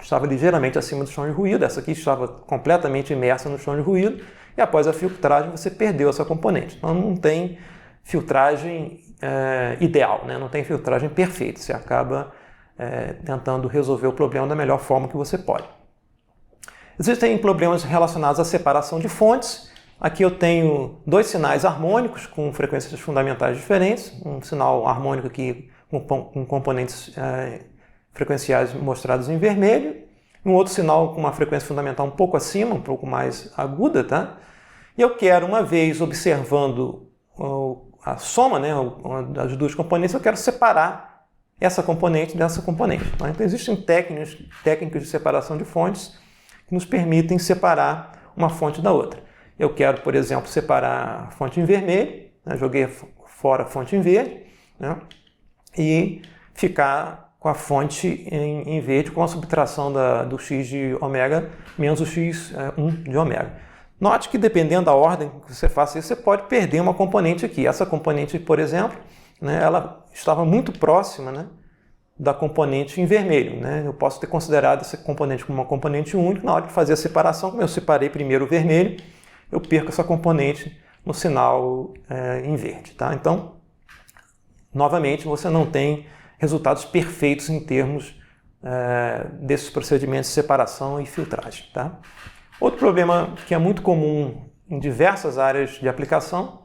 estava ligeiramente acima do chão de ruído, essa aqui estava completamente imersa no chão de ruído, e após a filtragem você perdeu essa componente. Então não tem filtragem ideal, né? Não tem filtragem perfeita, você acaba tentando resolver o problema da melhor forma que você pode. Existem problemas relacionados à separação de fontes. Aqui eu tenho dois sinais harmônicos com frequências fundamentais diferentes, um sinal harmônico aqui com componentes frequenciais mostrados em vermelho, um outro sinal com uma frequência fundamental um pouco acima, um pouco mais aguda, tá? E eu quero, uma vez observando a soma, né, das duas componentes, eu quero separar essa componente dessa componente. Tá? Então existem técnicas de separação de fontes que nos permitem separar uma fonte da outra. Eu quero, por exemplo, separar a fonte em vermelho, né, joguei fora a fonte em verde, né, e ficar com a fonte em verde com a subtração do x de ômega menos o x1 de ômega. Note que dependendo da ordem que você faça isso, você pode perder uma componente aqui. Essa componente, por exemplo, né, ela estava muito próxima, né, da componente em vermelho. Né? Eu posso ter considerado essa componente como uma componente única. Na hora de fazer a separação, como eu separei primeiro o vermelho, eu perco essa componente no sinal em verde. Tá? Então, novamente, você não tem resultados perfeitos em termos desses procedimentos de separação e filtragem. Tá? Outro problema que é muito comum em diversas áreas de aplicação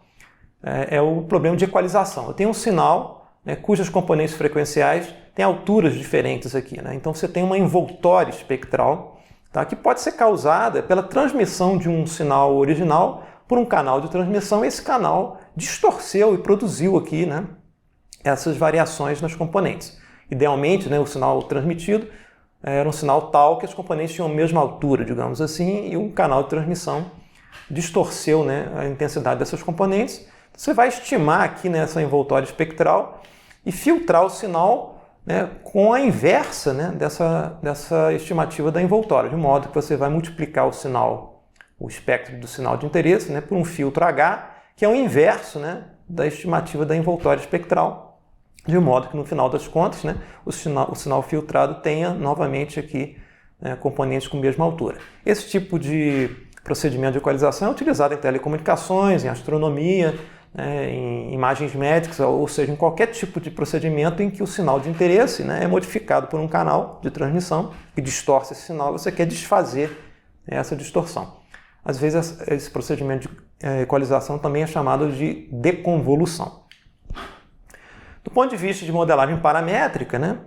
é o problema de equalização. Eu tenho um sinal, né, cujas componentes frequenciais têm alturas diferentes aqui. Né? Então você tem uma envoltória espectral, tá, que pode ser causada pela transmissão de um sinal original por um canal de transmissão. Esse canal distorceu e produziu aqui, né, essas variações nas componentes. Idealmente, né, o sinal transmitido era um sinal tal que as componentes tinham a mesma altura, digamos assim, e um canal de transmissão distorceu, né, a intensidade dessas componentes. Você vai estimar aqui nessa envoltória espectral e filtrar o sinal, né, com a inversa, né, dessa estimativa da envoltória, de modo que você vai multiplicar o espectro do sinal de interesse, né, por um filtro H, que é o inverso, né, da estimativa da envoltória espectral, de modo que no final das contas, né, o sinal filtrado tenha novamente aqui componentes com a mesma altura. Esse tipo de procedimento de equalização é utilizado em telecomunicações, em astronomia, em imagens médicas, ou seja, em qualquer tipo de procedimento em que o sinal de interesse, né, é modificado por um canal de transmissão que distorce esse sinal, você quer desfazer essa distorção. Às vezes esse procedimento de equalização também é chamado de deconvolução. Do ponto de vista de modelagem paramétrica, né,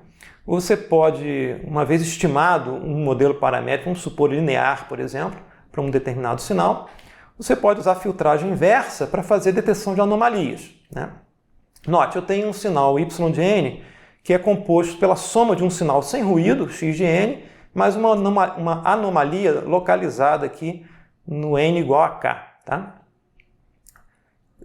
você pode, uma vez estimado um modelo paramétrico, vamos supor linear, por exemplo, para um determinado sinal, você pode usar filtragem inversa para fazer detecção de anomalias. Né? Note, eu tenho um sinal y de n que é composto pela soma de um sinal sem ruído, x de n, mais uma anomalia localizada aqui no n igual a k. Tá?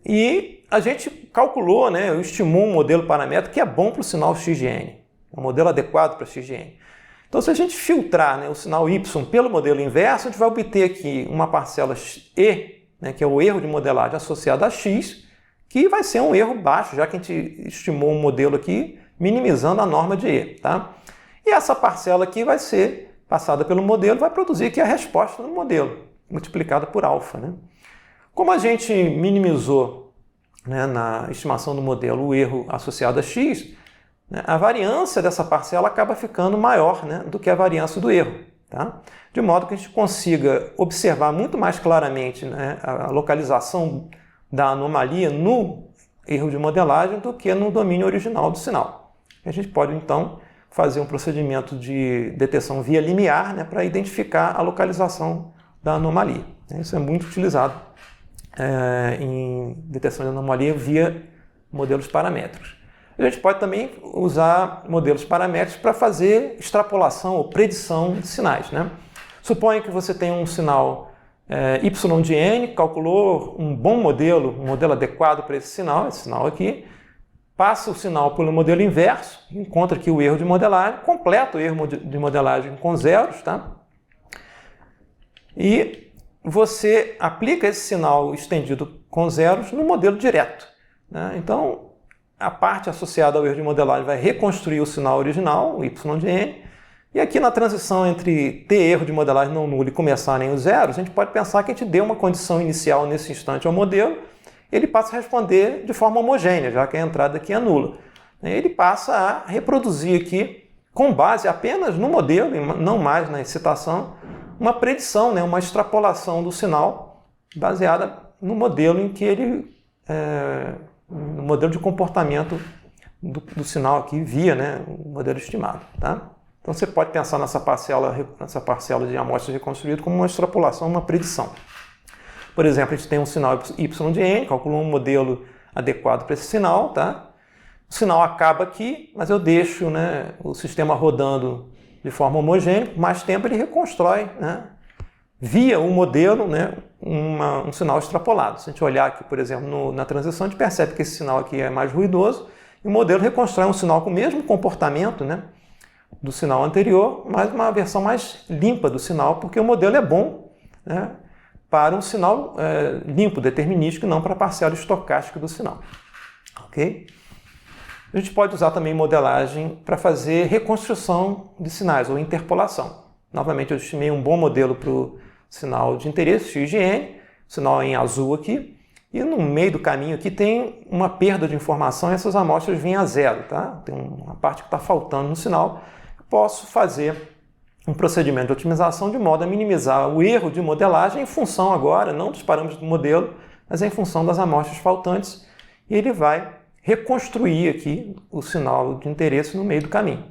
E a gente calculou, né, estimou um modelo paramétrico que é bom para o sinal x de n, um modelo adequado para x de n. Então, se a gente filtrar, né, o sinal y pelo modelo inverso, a gente vai obter aqui uma parcela e, né, que é o erro de modelagem associado a x, que vai ser um erro baixo, já que a gente estimou um modelo aqui minimizando a norma de e. Tá? E essa parcela aqui vai ser passada pelo modelo, vai produzir aqui a resposta do modelo, multiplicada por alfa. Né? Como a gente minimizou né, na estimação do modelo o erro associado a x, né, a variância dessa parcela acaba ficando maior, né, do que a variância do erro. Tá? De modo que a gente consiga observar muito mais claramente, né, a localização da anomalia no erro de modelagem do que no domínio original do sinal. A gente pode, então, fazer um procedimento de detecção via limiar, né, para identificar a localização da anomalia. Isso é muito utilizado em detecção de anomalia via modelos paramétricos. A gente pode também usar modelos paramétricos para fazer extrapolação ou predição de sinais, né? Suponha que você tem um sinal y de n, calculou um bom modelo, um modelo adequado para esse sinal aqui, passa o sinal pelo modelo inverso, encontra aqui o erro de modelagem, completa o erro de modelagem com zeros, tá? E você aplica esse sinal estendido com zeros no modelo direto, né? Então, a parte associada ao erro de modelagem vai reconstruir o sinal original, o y de n, e aqui na transição entre ter erro de modelagem não nulo e começarem os zeros, a gente pode pensar que a gente deu uma condição inicial nesse instante ao modelo, ele passa a responder de forma homogênea, já que a entrada aqui é nula. Ele passa a reproduzir aqui, com base apenas no modelo, e não mais na excitação, uma predição, né, uma extrapolação do sinal baseada no modelo em que ele... no modelo de comportamento do sinal aqui via, né, o modelo estimado. Tá? Então você pode pensar nessa parcela de amostras reconstruídas como uma extrapolação, uma predição. Por exemplo, a gente tem um sinal y de n, calculou um modelo adequado para esse sinal. Tá? O sinal acaba aqui, mas eu deixo, né, o sistema rodando de forma homogênea, por mais tempo ele reconstrói, né, via o modelo, né, um sinal extrapolado. Se a gente olhar aqui, por exemplo, na transição, a gente percebe que esse sinal aqui é mais ruidoso e o modelo reconstrói um sinal com o mesmo comportamento, né, do sinal anterior, mas uma versão mais limpa do sinal, porque o modelo é bom, né, para um sinal limpo, determinístico, e não para a parcela estocástica do sinal. Ok? A gente pode usar também modelagem para fazer reconstrução de sinais ou interpolação. Novamente, eu estimei um bom modelo para o sinal de interesse, x de n, sinal em azul aqui, e no meio do caminho aqui tem uma perda de informação e essas amostras vêm a zero. Tá? Tem uma parte que está faltando no sinal. Eu posso fazer um procedimento de otimização de modo a minimizar o erro de modelagem em função agora, não dos parâmetros do modelo, mas em função das amostras faltantes, e ele vai reconstruir aqui o sinal de interesse no meio do caminho.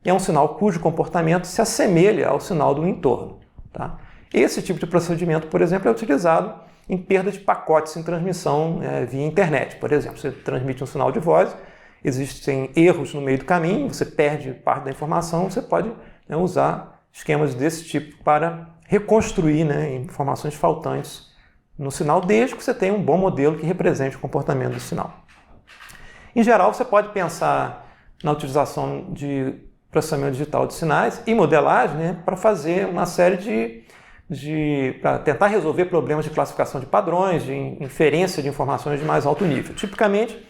E é um sinal cujo comportamento se assemelha ao sinal do entorno. Tá? Esse tipo de procedimento, por exemplo, é utilizado em perda de pacotes em transmissão via internet. Por exemplo, você transmite um sinal de voz, existem erros no meio do caminho, você perde parte da informação, você pode, né, usar esquemas desse tipo para reconstruir, né, informações faltantes no sinal, desde que você tenha um bom modelo que represente o comportamento do sinal. Em geral, você pode pensar na utilização de processamento digital de sinais e modelagem, né, para fazer uma série para tentar resolver problemas de classificação de padrões, de inferência de informações de mais alto nível. Tipicamente,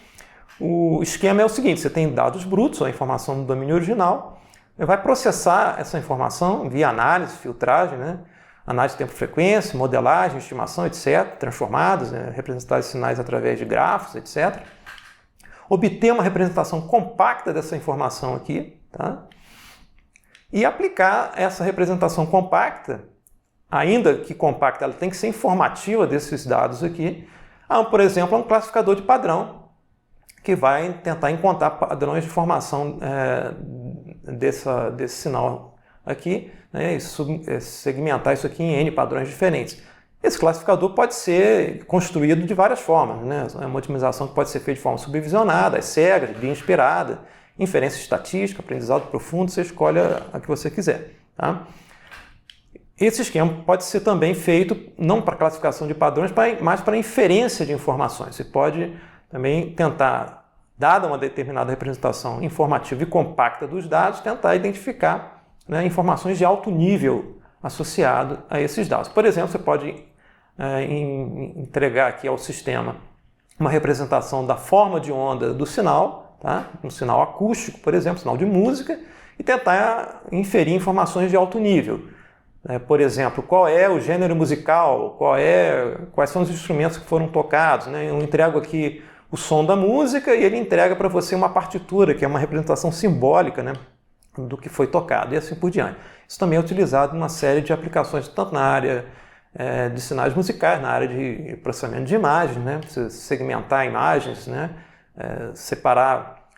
o esquema é o seguinte: você tem dados brutos, ou a informação do domínio original, vai processar essa informação via análise, filtragem, né, análise de tempo-frequência, modelagem, estimação, etc., transformados, né, representar esses sinais através de grafos, etc., obter uma representação compacta dessa informação aqui, tá? E aplicar essa representação compacta, ainda que compacta, ela tem que ser informativa desses dados aqui, por exemplo, a um classificador de padrão, que vai tentar encontrar padrões de formação desse sinal aqui, né, e segmentar isso aqui em N padrões diferentes. Esse classificador pode ser construído de várias formas, né? É uma otimização que pode ser feita de forma subdivisionada, às cegas, linha inspirada, inferência estatística, aprendizado profundo, você escolhe a que você quiser. Tá? Esse esquema pode ser também feito não para classificação de padrões, mas para inferência de informações. Você pode também tentar, dada uma determinada representação informativa e compacta dos dados, tentar identificar, né, informações de alto nível associado a esses dados. Por exemplo, você pode entregar aqui ao sistema uma representação da forma de onda do sinal, tá? Um sinal acústico, por exemplo, sinal de música, e tentar inferir informações de alto nível. Por exemplo, qual é o gênero musical, quais são os instrumentos que foram tocados, né? Eu entrego aqui o som da música e ele entrega para você uma partitura, que é uma representação simbólica, né, do que foi tocado, e assim por diante. Isso também é utilizado em uma série de aplicações, tanto na área de sinais musicais, na área de processamento de imagens, né, você segmentar imagens, né, separar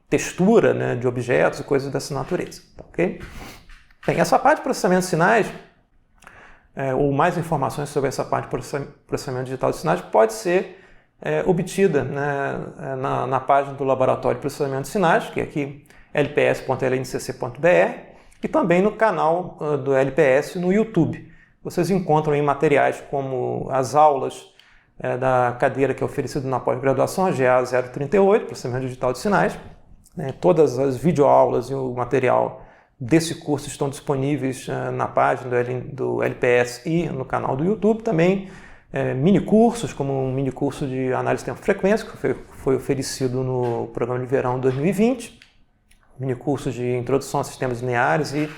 textura, né, de objetos e coisas dessa natureza. Tá, ok? Bem, essa parte de processamento de sinais, ou mais informações sobre essa parte de processamento digital de sinais, pode ser obtida, né, na página do Laboratório de Processamento de Sinais, que é aqui lps.lncc.br, e também no canal do LPS no YouTube. Vocês encontram aí materiais como as aulas da cadeira que é oferecida na pós-graduação, a GA 038, Processamento Digital de Sinais. Todas as videoaulas e o material desse curso estão disponíveis na página do LPS e no canal do YouTube. Também mini-cursos, como um mini-curso de análise de tempo-frequência, que foi oferecido no programa de verão 2020. Mini-cursos de introdução a sistemas lineares e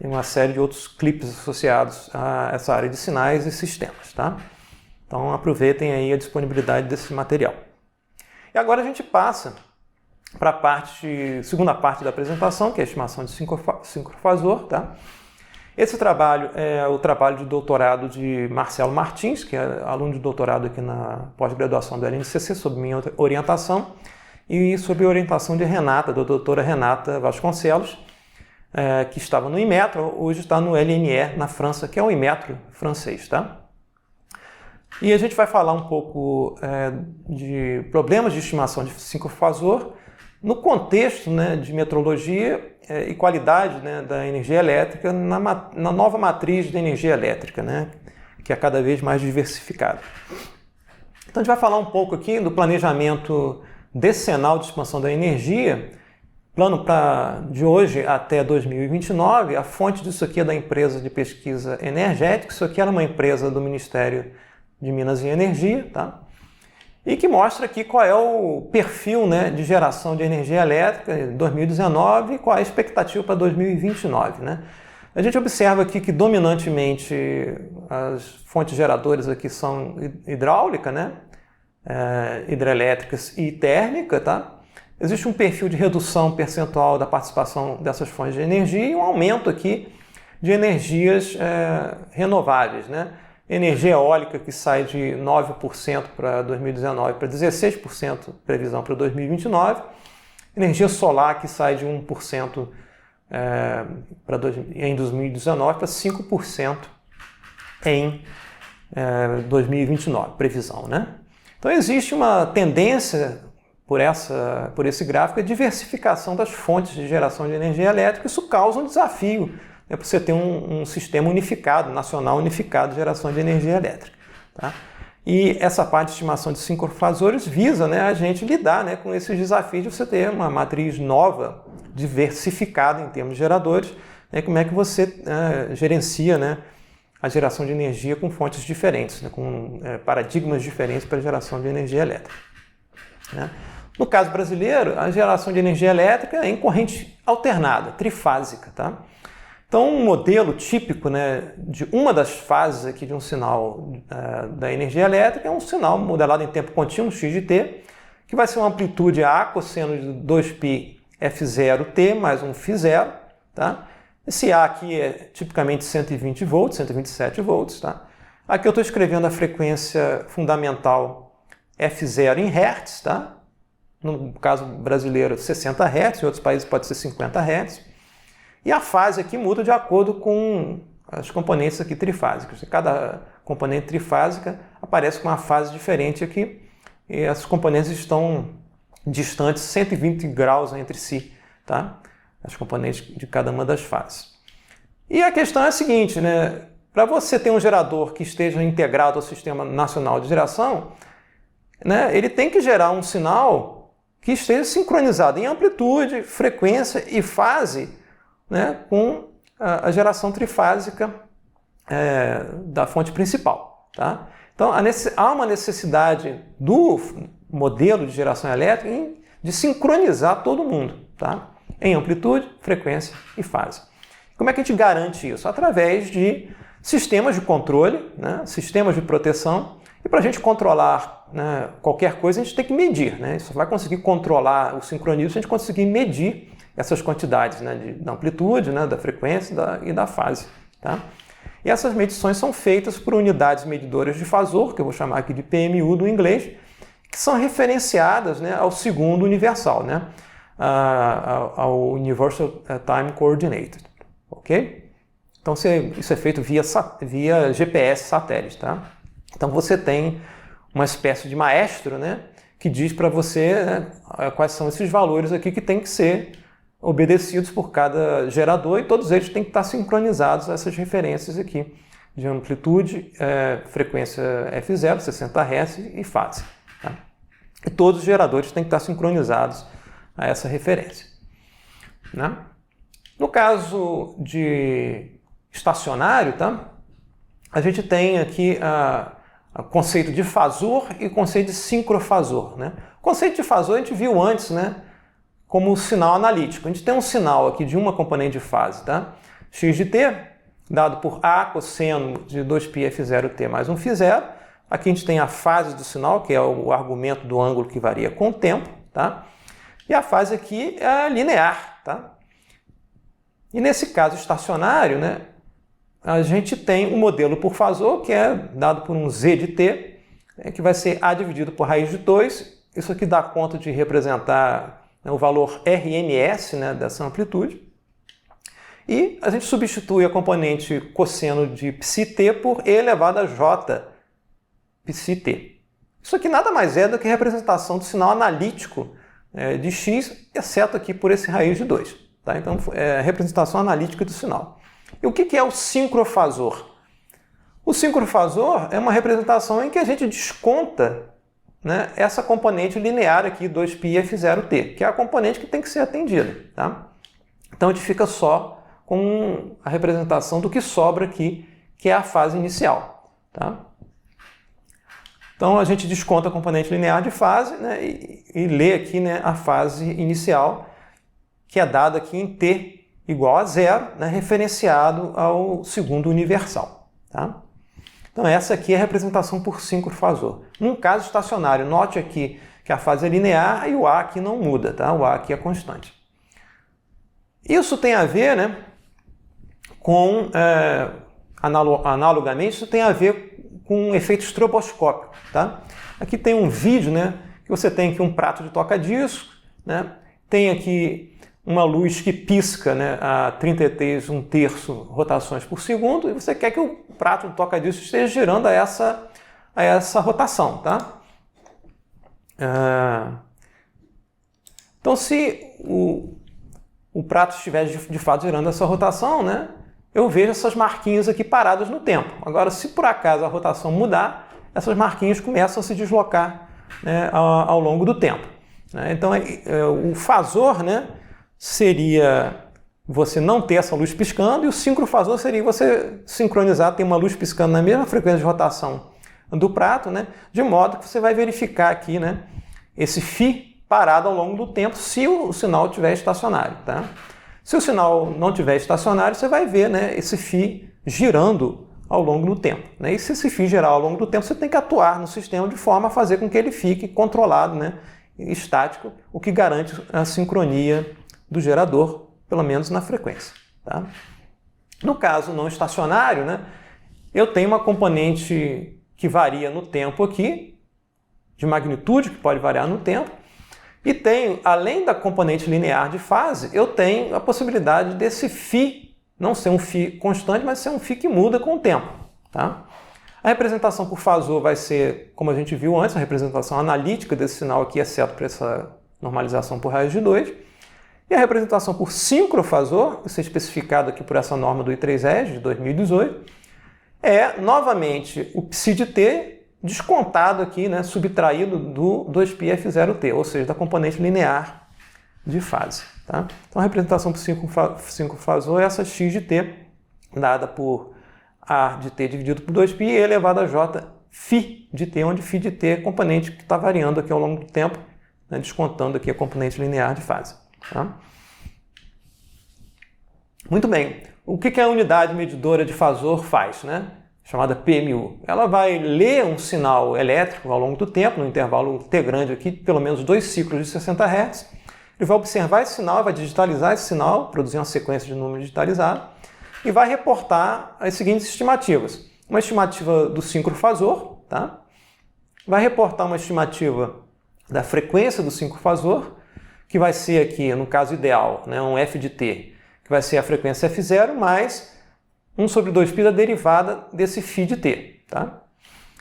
uma série de outros clipes associados a essa área de sinais e sistemas. Tá? Então aproveitem aí a disponibilidade desse material. E agora a gente passa para a segunda parte da apresentação, que é a estimação de sincrofasor. Tá? Esse trabalho é o trabalho de doutorado de Marcelo Martins, que é aluno de doutorado aqui na pós-graduação do LNCC, sob minha orientação, e sob a orientação de Renata, da doutora Renata Vasconcelos, que estava no Inmetro, hoje está no LNE, na França, que é o Inmetro francês. Tá? E a gente vai falar um pouco de problemas de estimação de sincrofasor no contexto, né, de metrologia e qualidade, né, da energia elétrica na nova matriz de energia elétrica, né, que é cada vez mais diversificada. Então a gente vai falar um pouco aqui do planejamento decenal de expansão da energia, plano de hoje até 2029. A fonte disso aqui é da empresa de pesquisa energética. Isso aqui era uma empresa do Ministério de Minas e Energia, tá? E que mostra aqui qual é o perfil, né, de geração de energia elétrica em 2019 e qual é a expectativa para 2029. Né? A gente observa aqui que dominantemente as fontes geradoras aqui são hidráulica, né? Hidrelétricas e térmica. Tá? Existe um perfil de redução percentual da participação dessas fontes de energia e um aumento aqui de energias renováveis. Né? Energia eólica que sai de 9% para 2019 para 16% previsão para 2029. Energia solar que sai de 1% em 2019 para 5% em 2029, previsão. Né? Então existe uma tendência por esse gráfico de diversificação das fontes de geração de energia elétrica. Isso causa um desafio para você ter um sistema unificado, nacional unificado de geração de energia elétrica. Tá? E essa parte de estimação de sincrofasores visa, né, a gente lidar, né, com esses desafios de você ter uma matriz nova, diversificada em termos de geradores, né, como é que você gerencia, né, a geração de energia com fontes diferentes, né, com paradigmas diferentes para a geração de energia elétrica. Né? No caso brasileiro, a geração de energia elétrica é em corrente alternada, trifásica. Tá? Então, um modelo típico, né, de uma das fases aqui de um sinal da energia elétrica é um sinal modelado em tempo contínuo, x de t, que vai ser uma amplitude A cosseno de 2π f0t mais um φ0. Tá? Esse A aqui é tipicamente 120 volts, 127 volts. Tá? Aqui eu estou escrevendo a frequência fundamental f0 em Hz. Tá? No caso brasileiro, 60 Hz, em outros países pode ser 50 Hz. E a fase aqui muda de acordo com as componentes aqui trifásicas. Cada componente trifásica aparece com uma fase diferente aqui. E as componentes estão distantes 120 graus entre si, tá? As componentes de cada uma das fases. E a questão é a seguinte, né? Para você ter um gerador que esteja integrado ao Sistema Nacional de Geração, né, ele tem que gerar um sinal que esteja sincronizado em amplitude, frequência e fase, né, com a geração trifásica da fonte principal. Tá? Então, há uma necessidade do modelo de geração elétrica de sincronizar todo mundo, tá? Em amplitude, frequência e fase. Como é que a gente garante isso? Através de sistemas de controle, né, sistemas de proteção E para a gente controlar, né, qualquer coisa, a gente tem que medir, né? Só vai conseguir controlar o sincronismo se a gente conseguir medir essas quantidades, né, da amplitude, né, da frequência e da fase. Tá? E essas medições são feitas por unidades medidoras de fasor, que eu vou chamar aqui de PMU do inglês, que são referenciadas, né, ao segundo universal, né, ao Universal Time Coordinated. Ok? Então isso é feito via GPS satélite. Tá? Então você tem uma espécie de maestro, né, que diz para você, né, quais são esses valores aqui que tem que ser obedecidos por cada gerador, e todos eles têm que estar sincronizados a essas referências aqui de amplitude, frequência F0, 60 Hz e fase. Tá? E todos os geradores têm que estar sincronizados a essa referência. Né? No caso de estacionário, tá? A gente tem aqui o conceito de fasor e o conceito de sincrofasor. Né? O conceito de fasor a gente viu antes, né, como sinal analítico. A gente tem um sinal aqui de uma componente de fase, tá? X de t, dado por A cosseno de 2πf0t mais 1φ0. Aqui a gente tem a fase do sinal, que é o argumento do ângulo que varia com o tempo, tá? E a fase aqui é linear, tá? E nesse caso estacionário, né, a gente tem um modelo por fasor, que é dado por um z de t, que vai ser A dividido por raiz de 2. Isso aqui dá conta de representar o valor RMS, né, dessa amplitude. E a gente substitui a componente cosseno de πt por E elevado a J πt. Isso aqui nada mais é do que a representação do sinal analítico de x, exceto aqui por esse raiz de 2. Tá? Então, é a representação analítica do sinal. E o que é o sincrofasor? O sincrofasor é uma representação em que a gente desconta, né, essa componente linear aqui, 2πf0t, que é a componente que tem que ser atendida. Tá? Então a gente fica só com a representação do que sobra aqui, que é a fase inicial. Tá? Então a gente desconta a componente linear de fase, né, e lê aqui, né, a fase inicial, que é dada aqui em t igual a 0, né, referenciado ao segundo universal. Tá? Então essa aqui é a representação por sincrofasor. Num caso estacionário, note aqui que a fase é linear e o A aqui não muda, tá? O A aqui é constante. Isso tem a ver, né, com, analogamente, isso tem a ver com um efeito estroboscópico. Tá? Aqui tem um vídeo, né, que você tem aqui um prato de toca-disco, né, tem aqui uma luz que pisca, né, a 33 1/3 rotações por segundo, e você quer que o prato do toca-disco esteja girando a essa rotação. Tá? Então, se o prato estiver de fato girando essa rotação, né, eu vejo essas marquinhas aqui paradas no tempo. Agora, se por acaso a rotação mudar, essas marquinhas começam a se deslocar, né, ao longo do tempo. Né? Então, o fasor, né, seria você não ter essa luz piscando, e o sincrofasor seria você sincronizar, ter uma luz piscando na mesma frequência de rotação do prato, né, de modo que você vai verificar aqui, né, esse φ parado ao longo do tempo, se o sinal estiver estacionário. Tá? Se o sinal não estiver estacionário, você vai ver, né, esse φ girando ao longo do tempo. Né? E se esse φ girar ao longo do tempo, você tem que atuar no sistema de forma a fazer com que ele fique controlado, né, estático, o que garante a sincronia do gerador, pelo menos na frequência. Tá? No caso não estacionário, né, eu tenho uma componente que varia no tempo aqui, de magnitude, que pode variar no tempo, e tenho, além da componente linear de fase, eu tenho a possibilidade desse φ não ser um φ constante, mas ser um φ que muda com o tempo. Tá? A representação por fasor vai ser, como a gente viu antes, a representação analítica desse sinal aqui, exceto para essa normalização por raiz de 2. E a representação por sincrofasor, isso é especificado aqui por essa norma do I3ES de 2018, é novamente o ψ de t descontado aqui, né, subtraído do 2πf0t, ou seja, da componente linear de fase. Tá? Então a representação por sincrofasor é essa x de t, dada por A de t dividido por 2π e elevado a j φ de t, onde φ de t é a componente que está variando aqui ao longo do tempo, né, descontando aqui a componente linear de fase. Tá? Muito bem. O que a unidade medidora de fasor faz? Né? chamada PMU. Ela vai ler um sinal elétrico ao longo do tempo, no intervalo T grande aqui, pelo menos 2 ciclos de 60 Hz. Ele vai observar esse sinal, vai digitalizar esse sinal, produzir uma sequência de números digitalizados, e vai reportar as seguintes estimativas. Uma estimativa do sincrofasor, tá? Vai reportar uma estimativa da frequência do sincrofasor, que vai ser aqui, no caso ideal, né, um f de t, que vai ser a frequência f0 mais 1/2π da derivada desse φ de t. Tá?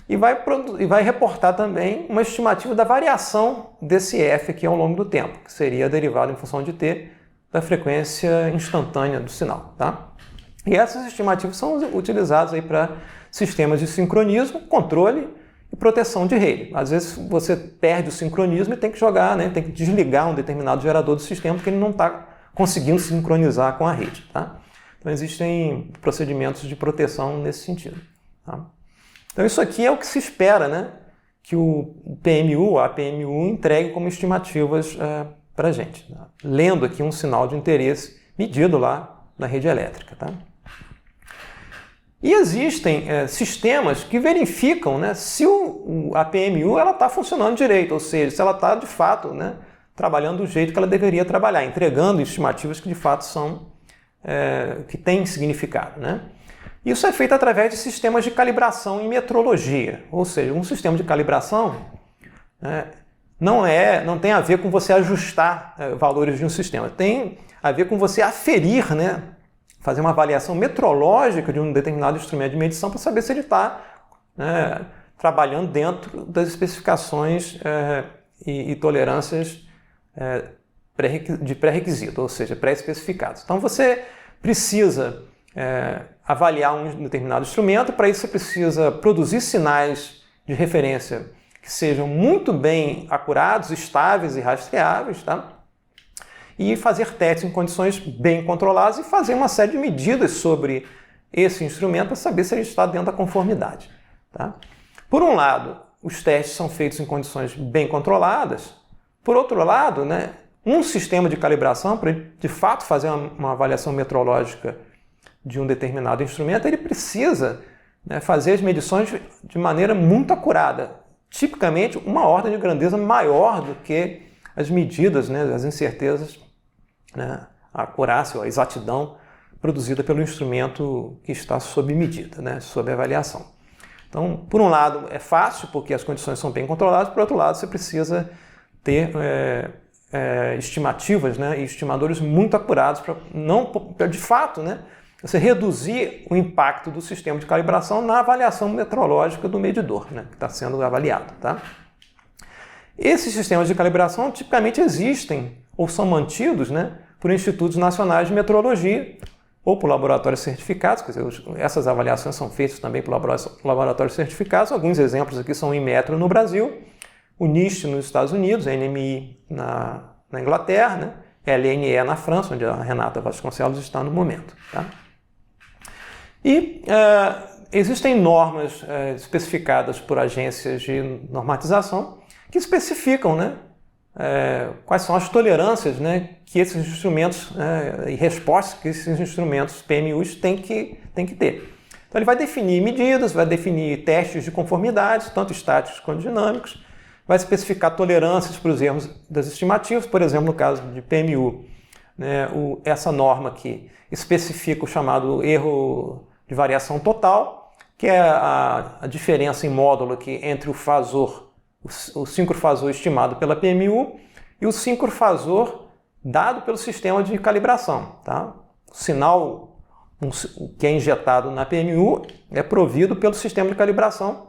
E vai reportar também uma estimativa da variação desse f aqui ao longo do tempo, que seria a derivada em função de t da frequência instantânea do sinal. Tá? E essas estimativas são utilizadas para sistemas de sincronismo, controle e proteção de rede. Às vezes você perde o sincronismo e tem que jogar, né, tem que desligar um determinado gerador do sistema porque ele não está conseguindo sincronizar com a rede. Tá? Então existem procedimentos de proteção nesse sentido. Tá? Então isso aqui é o que se espera, né, que o PMU, a PMU entregue como estimativas para a gente. Tá? Lendo aqui um sinal de interesse medido lá na rede elétrica. Tá? E existem sistemas que verificam, né, se a PMU está funcionando direito, ou seja, se ela está de fato, né, trabalhando do jeito que ela deveria trabalhar, entregando estimativas que de fato são, que têm significado. Né? Isso é feito através de sistemas de calibração em metrologia, ou seja, um sistema de calibração não tem a ver com você ajustar valores de um sistema, tem a ver com você aferir, né, fazer uma avaliação metrológica de um determinado instrumento de medição para saber se ele está trabalhando dentro das especificações e tolerâncias de pré-requisito, ou seja, pré-especificados. Então você precisa avaliar um determinado instrumento, para isso você precisa produzir sinais de referência que sejam muito bem acurados, estáveis e rastreáveis, tá? E fazer testes em condições bem controladas e fazer uma série de medidas sobre esse instrumento para saber se ele está dentro da conformidade. Tá? Por um lado, os testes são feitos em condições bem controladas. Por outro lado, né, um sistema de calibração, para de fato fazer uma avaliação metrológica de um determinado instrumento, ele precisa, né, fazer as medições de maneira muito acurada. Tipicamente, uma ordem de grandeza maior do que as medidas, né, as incertezas, né, a acurácia ou a exatidão produzida pelo instrumento que está sob medida, né, sob avaliação. Então, por um lado, é fácil porque as condições são bem controladas, por outro lado, você precisa ter estimativas, né, e estimadores muito acurados para de fato, né, você reduzir o impacto do sistema de calibração na avaliação metrológica do medidor, né, que está sendo avaliado. Tá? Esses sistemas de calibração tipicamente existem ou são mantidos, né, por institutos nacionais de metrologia ou por laboratórios certificados, quer dizer, essas avaliações são feitas também por laboratórios certificados. Alguns exemplos aqui são o Inmetro no Brasil, o NIST nos Estados Unidos, a NMI na Inglaterra, né, a LNE na França, onde a Renata Vasconcelos está no momento. Tá? E existem normas especificadas por agências de normatização que especificam, né, quais são as tolerâncias, né, que esses instrumentos e respostas que esses instrumentos PMUs têm que ter. Então ele vai definir medidas, vai definir testes de conformidade, tanto estáticos quanto dinâmicos, vai especificar tolerâncias para os erros das estimativas, por exemplo, no caso de PMU, né, essa norma aqui especifica o chamado erro de variação total, que é a diferença em módulo aqui entre o fasor, o sincrofasor estimado pela PMU e o sincrofasor dado pelo sistema de calibração. Tá? O sinal que é injetado na PMU é provido pelo sistema de calibração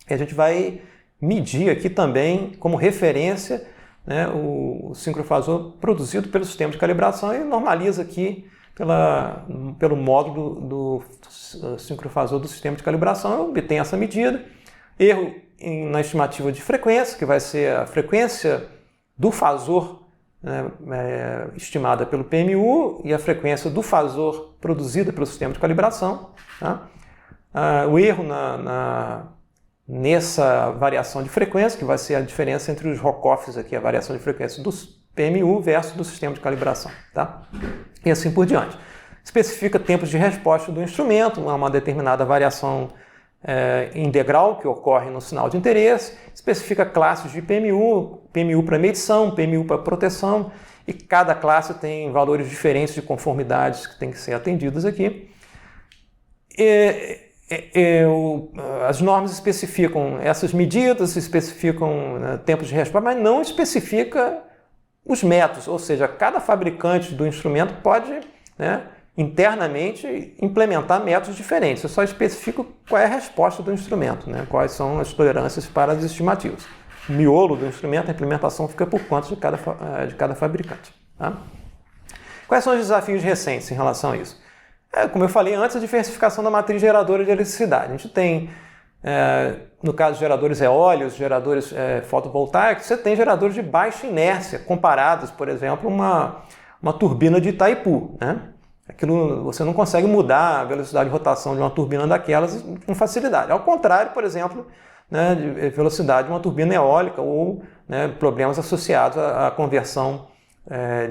e a gente vai medir aqui também como referência, né, o sincrofasor produzido pelo sistema de calibração e normaliza aqui pelo módulo do sincrofasor do sistema de calibração, obtém essa medida. Erro na estimativa de frequência, que vai ser a frequência do fasor, né, estimada pelo PMU e a frequência do fasor produzida pelo sistema de calibração. Tá? O erro nessa variação de frequência, que vai ser a diferença entre os ROCOFs aqui, a variação de frequência do PMU versus do sistema de calibração. Tá? E assim por diante. Especifica tempos de resposta do instrumento, uma determinada variação em degrau que ocorre no sinal de interesse, especifica classes de PMU, PMU para medição, PMU para proteção, e cada classe tem valores diferentes de conformidades que têm que ser atendidos aqui. As normas especificam essas medidas, especificam, né, tempos de resposta, mas não especifica os métodos, ou seja, cada fabricante do instrumento pode, né, internamente implementar métodos diferentes. Eu só especifico qual é a resposta do instrumento, né, quais são as tolerâncias para as estimativas. O miolo do instrumento, a implementação fica por conta de cada fabricante. Tá? Quais são os desafios recentes em relação a isso? Como eu falei antes, a diversificação da matriz geradora de eletricidade. A gente tem, no caso de geradores eólicos, geradores fotovoltaicos, você tem geradores de baixa inércia, comparados, por exemplo, uma turbina de Itaipu, né? Aquilo, você não consegue mudar a velocidade de rotação de uma turbina daquelas com facilidade. Ao contrário, por exemplo, né, de velocidade de uma turbina eólica ou, né, problemas associados à conversão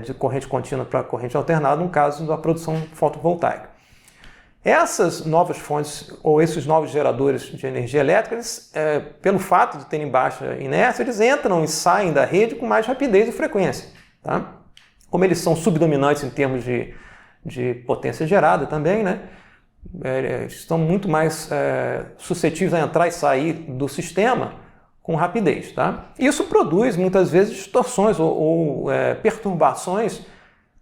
de corrente contínua para corrente alternada, no caso da produção fotovoltaica. Essas novas fontes ou esses novos geradores de energia elétrica, eles, pelo fato de terem baixa inércia, eles entram e saem da rede com mais rapidez e frequência. Tá? Como eles são subdominantes em termos de potência gerada também, né? Estão muito mais suscetíveis a entrar e sair do sistema com rapidez. Tá? Isso produz muitas vezes distorções ou perturbações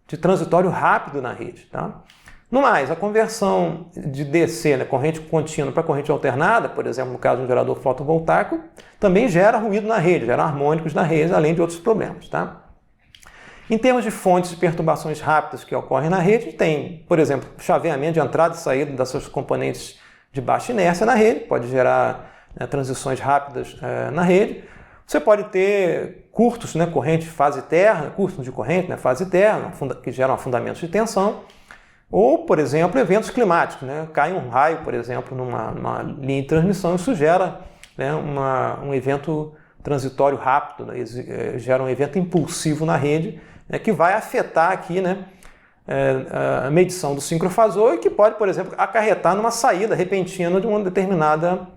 de transitório rápido na rede. Tá? No mais, a conversão de DC, né, corrente contínua para corrente alternada, por exemplo, no caso de um gerador fotovoltaico, também gera ruído na rede, gera harmônicos na rede, além de outros problemas. Tá? Em termos de fontes de perturbações rápidas que ocorrem na rede, tem, por exemplo, chaveamento de entrada e saída das suas componentes de baixa inércia na rede, pode gerar, né, transições rápidas na rede. Você pode ter curtos, né, corrente fase terra, curtos de corrente, né, fase terra, que geram afundamentos de tensão. Ou, por exemplo, eventos climáticos, né? Cai um raio, por exemplo, numa linha de transmissão, isso gera, né, um evento transitório rápido, né? Gera um evento impulsivo na rede, né, que vai afetar aqui, né, a medição do sincrofasor e que pode, por exemplo, acarretar numa saída repentina de uma determinada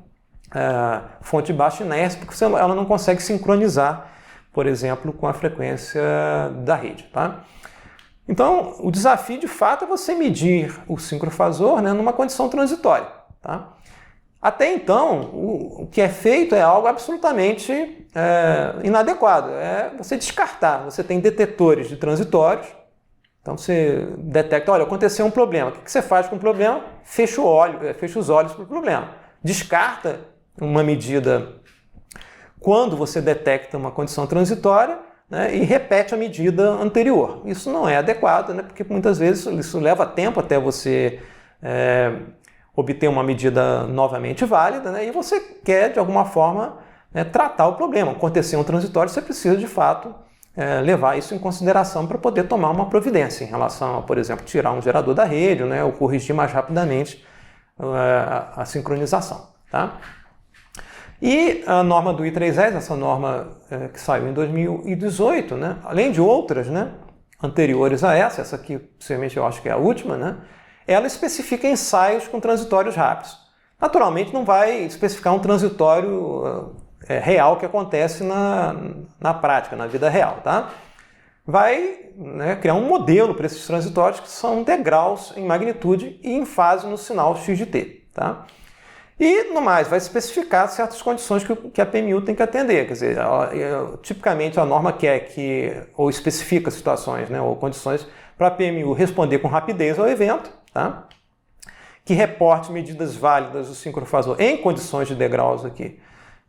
fonte de baixa inércia, porque ela não consegue sincronizar, por exemplo, com a frequência da rede. Tá? Então, o desafio, de fato, é você medir o sincrofasor, né, numa condição transitória. Tá? Até então, o que é feito é algo absolutamente inadequado. É você descartar. Você tem detetores de transitórios. Então, você detecta, olha, aconteceu um problema. O que você faz com o problema? Fecha os olhos para o problema. Descarta uma medida quando você detecta uma condição transitória, né, e repete a medida anterior. Isso não é adequado, né, porque muitas vezes isso leva tempo até você obter uma medida novamente válida, né, e você quer, de alguma forma, né, tratar o problema. Aconteceu um transitório, você precisa, de fato, levar isso em consideração para poder tomar uma providência em relação a, por exemplo, tirar um gerador da rede, né, ou corrigir mais rapidamente a sincronização. Tá? E a norma do I3S, essa norma que saiu em 2018, né, além de outras, né, anteriores a essa aqui possivelmente eu acho que é a última, né, ela especifica ensaios com transitórios rápidos. Naturalmente não vai especificar um transitório real que acontece na prática, na vida real. Tá? Vai, né, criar um modelo para esses transitórios que são degraus em magnitude e em fase no sinal x de t. Tá? E, no mais, vai especificar certas condições que a PMU tem que atender. Quer dizer, tipicamente a norma quer ou especifica situações, né, ou condições para a PMU responder com rapidez ao evento, tá? Que reporte medidas válidas do sincrofasor em condições de degraus aqui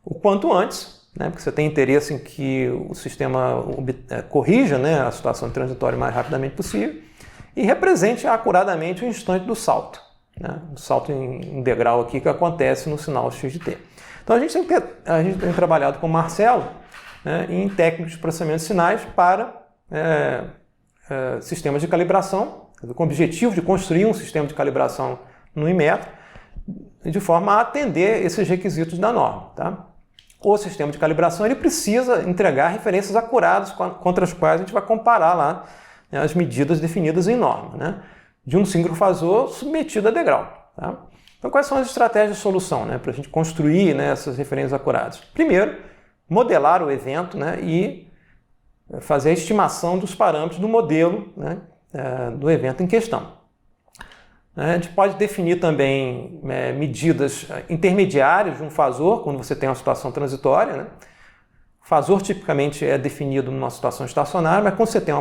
o quanto antes, né, porque você tem interesse em que o sistema corrija, né, a situação transitória o mais rapidamente possível e represente acuradamente o instante do salto. Né, o salto em degrau aqui que acontece no sinal x de t. Então a gente tem trabalhado com o Marcelo, né, em técnicos de processamento de sinais para sistemas de calibração, com o objetivo de construir um sistema de calibração no Inmetro, de forma a atender esses requisitos da norma. Tá? O sistema de calibração ele precisa entregar referências acuradas contra as quais a gente vai comparar lá, né, as medidas definidas em norma, né, de um sincrofasor submetido a degrau. Tá? Então, quais são as estratégias de solução, né, para a gente construir, né, essas referências acuradas? Primeiro, modelar o evento, né, e fazer a estimação dos parâmetros do modelo, né, do evento em questão. A gente pode definir também medidas intermediárias de um fasor, quando você tem uma situação transitória, né? O fasor tipicamente é definido numa situação estacionária, mas quando você tem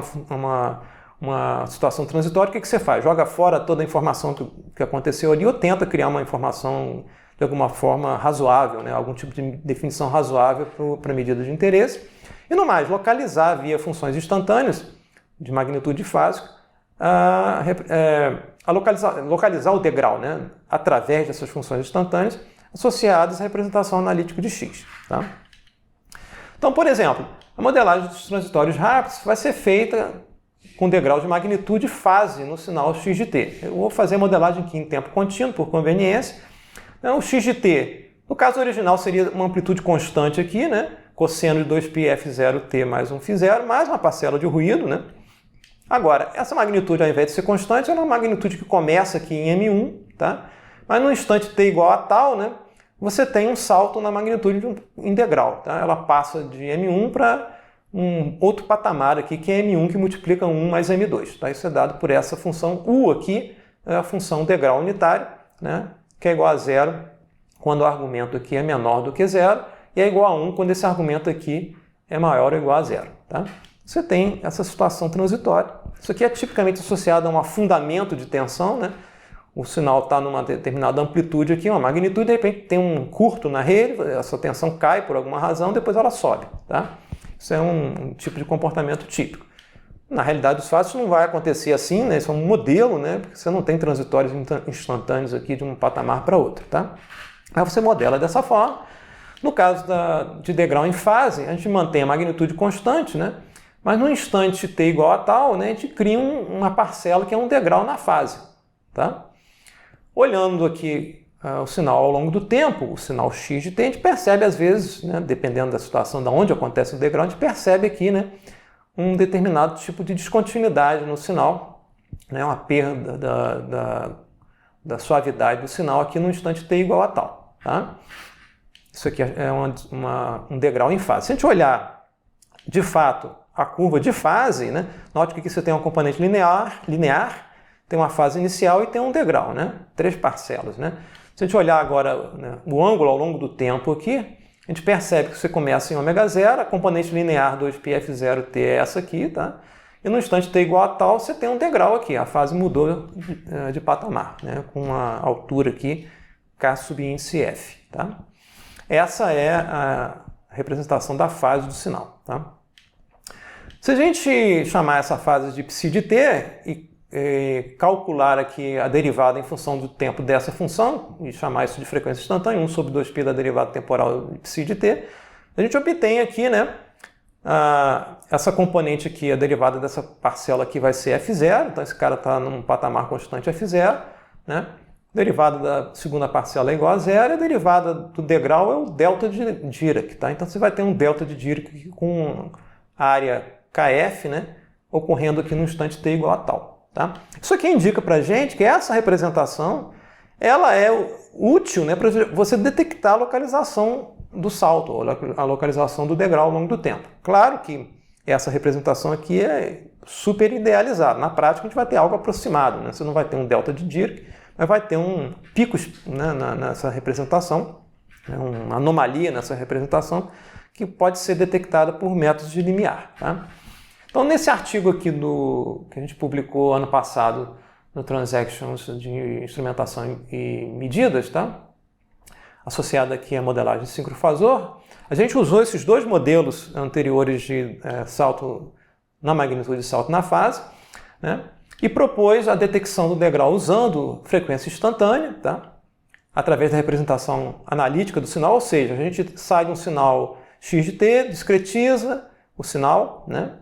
uma situação transitória, o que você faz? Joga fora toda a informação que aconteceu ali ou tenta criar uma informação de alguma forma razoável, né? Algum tipo de definição razoável para a medida de interesse. E no mais, localizar via funções instantâneas de magnitude fásica, localizar o degrau, né, através dessas funções instantâneas associadas à representação analítica de x. Tá? Então, por exemplo, a modelagem dos transitórios rápidos vai ser feita com degrau de magnitude fase no sinal x de t. Eu vou fazer a modelagem aqui em tempo contínuo, por conveniência. Então, o x de t, no caso original, seria uma amplitude constante aqui, né, cosseno de 2πf0t mais 1φ0, mais uma parcela de ruído, né? Agora, essa magnitude, ao invés de ser constante, é uma magnitude que começa aqui em M1, tá? Mas no instante t igual a tal, né, você tem um salto na magnitude integral. Tá? Ela passa de M1 para um outro patamar aqui, que é M1, que multiplica 1 mais M2. Tá? Isso é dado por essa função U aqui, é a função degrau unitário, né, que é igual a 0 quando o argumento aqui é menor do que 0, e é igual a 1 quando esse argumento aqui é maior ou igual a 0. Tá? Você tem essa situação transitória. Isso aqui é tipicamente associado a um afundamento de tensão, né? O sinal está numa determinada amplitude aqui, uma magnitude, de repente tem um curto na rede, essa tensão cai por alguma razão, depois ela sobe. Tá? Isso é um tipo de comportamento típico. Na realidade dos fatos não vai acontecer assim, né? Isso é um modelo, né? Porque você não tem transitórios instantâneos aqui de um patamar para outro. Tá? Aí você modela dessa forma. No caso de degrau em fase, a gente mantém a magnitude constante, né? Mas no instante t igual a tal, né, a gente cria uma parcela que é um degrau na fase. Tá? Olhando aqui o sinal ao longo do tempo, o sinal x de t, a gente percebe às vezes, né, dependendo da situação de onde acontece o degrau, a gente percebe aqui, né, um determinado tipo de descontinuidade no sinal, né, uma perda da suavidade do sinal aqui no instante t igual a tal. Tá? Isso aqui é um degrau em fase. Se a gente olhar, de fato, a curva de fase, né? Note que aqui você tem um componente linear, tem uma fase inicial e tem um degrau, né? 3 parcelas. Né? Se a gente olhar agora, né, o ângulo ao longo do tempo aqui, a gente percebe que você começa em ω0, a componente linear 2πf0t é essa aqui, tá? E no instante t igual a tal, você tem um degrau aqui, a fase mudou de patamar, né? Com uma altura aqui, k subíndice f. Tá? Essa é a representação da fase do sinal. Tá? Se a gente chamar essa fase de ψ de t e calcular aqui a derivada em função do tempo dessa função, e chamar isso de frequência instantânea, 1 sobre 2π da derivada temporal de ψ de t, a gente obtém aqui, né, essa componente aqui, a derivada dessa parcela aqui vai ser f0, então esse cara está num patamar constante f0, né? A derivada da segunda parcela é igual a 0, e a derivada do degrau é o delta de Dirac. Tá? Então você vai ter um delta de Dirac com área kf, né, ocorrendo aqui no instante t igual a tal. Tá? Isso aqui indica para a gente que essa representação ela é útil, né, para você detectar a localização do salto, a localização do degrau ao longo do tempo. Claro que essa representação aqui é super idealizada. Na prática a gente vai ter algo aproximado. Né? Você não vai ter um delta de Dirac, mas vai ter um pico, né, nessa representação, né, uma anomalia nessa representação que pode ser detectada por métodos de limiar. Tá? Então, nesse artigo aqui que a gente publicou ano passado no Transactions de Instrumentação e Medidas, tá? Associada aqui à modelagem de sincrofasor, a gente usou esses dois modelos anteriores de salto na magnitude e salto na fase, né? E propôs a detecção do degrau usando frequência instantânea, tá? Através da representação analítica do sinal, ou seja, a gente sai de um sinal x de t, discretiza o sinal, né?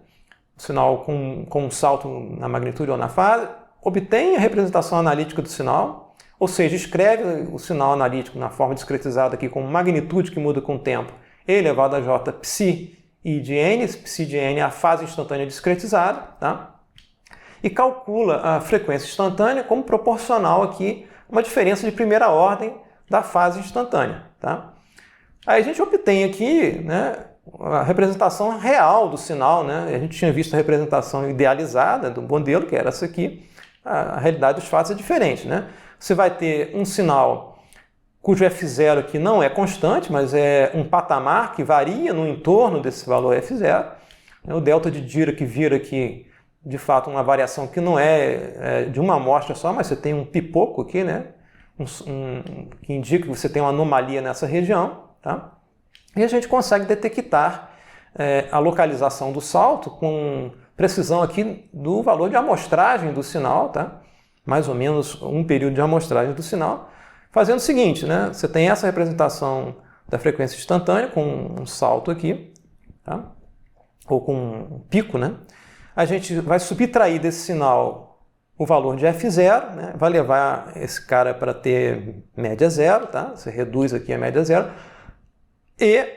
O sinal com um salto na magnitude ou na fase, obtém a representação analítica do sinal, ou seja, escreve o sinal analítico na forma discretizada aqui com magnitude que muda com o tempo, e elevado a j psi i de n, esse psi de n é a fase instantânea discretizada, tá? E calcula a frequência instantânea como proporcional aqui uma diferença de primeira ordem da fase instantânea. Tá? Aí a gente obtém aqui, né, a representação real do sinal. Né? A gente tinha visto a representação idealizada do modelo, que era essa aqui. A realidade dos fatos é diferente. Né? Você vai ter um sinal cujo F0 aqui não é constante, mas é um patamar que varia no entorno desse valor F0. O delta de Dirac vira aqui, de fato, uma variação que não é de uma amostra só, mas você tem um pipoco aqui, né? Que indica que você tem uma anomalia nessa região. Tá? E a gente consegue detectar a localização do salto com precisão aqui do valor de amostragem do sinal, tá? Mais ou menos um período de amostragem do sinal, fazendo o seguinte, né? Você tem essa representação da frequência instantânea com um salto aqui, tá? Ou com um pico, né? A gente vai subtrair desse sinal o valor de F0, né? Vai levar esse cara para ter média zero, tá? Você reduz aqui a média zero e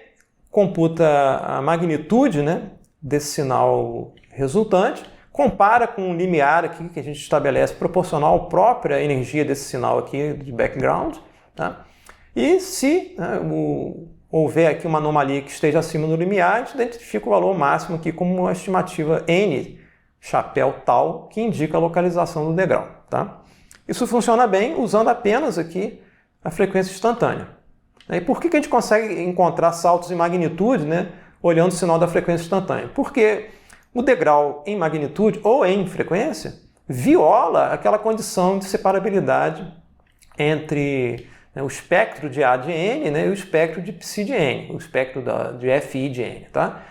computa a magnitude, né, desse sinal resultante, compara com um limiar aqui que a gente estabelece proporcional à própria energia desse sinal aqui de background. Tá? E se houver aqui uma anomalia que esteja acima do limiar, a gente identifica o valor máximo aqui como uma estimativa N chapéu tal, que indica a localização do degrau. Tá? Isso funciona bem usando apenas aqui a frequência instantânea. E por que a gente consegue encontrar saltos em magnitude, né, olhando o sinal da frequência instantânea? Porque o degrau em magnitude ou em frequência viola aquela condição de separabilidade entre, né, o espectro de A de N, né, e o espectro de Psi de N, o espectro de Fi de N. Tá?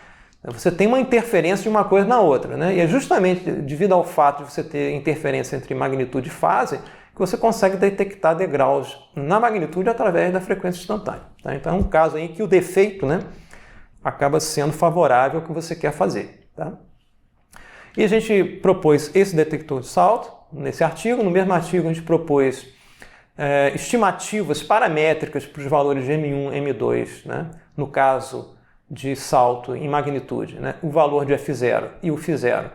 Você tem uma interferência de uma coisa na outra. Né? E é justamente devido ao fato de você ter interferência entre magnitude e fase que você consegue detectar degraus na magnitude através da frequência instantânea. Tá? Então é um caso aí que o defeito, né, acaba sendo favorável ao que você quer fazer. Tá? E a gente propôs esse detector de salto nesse artigo. No mesmo artigo a gente propôs estimativas paramétricas para os valores de M1 e M2, né? No caso de salto em magnitude, né? O valor de F0 e o φ0,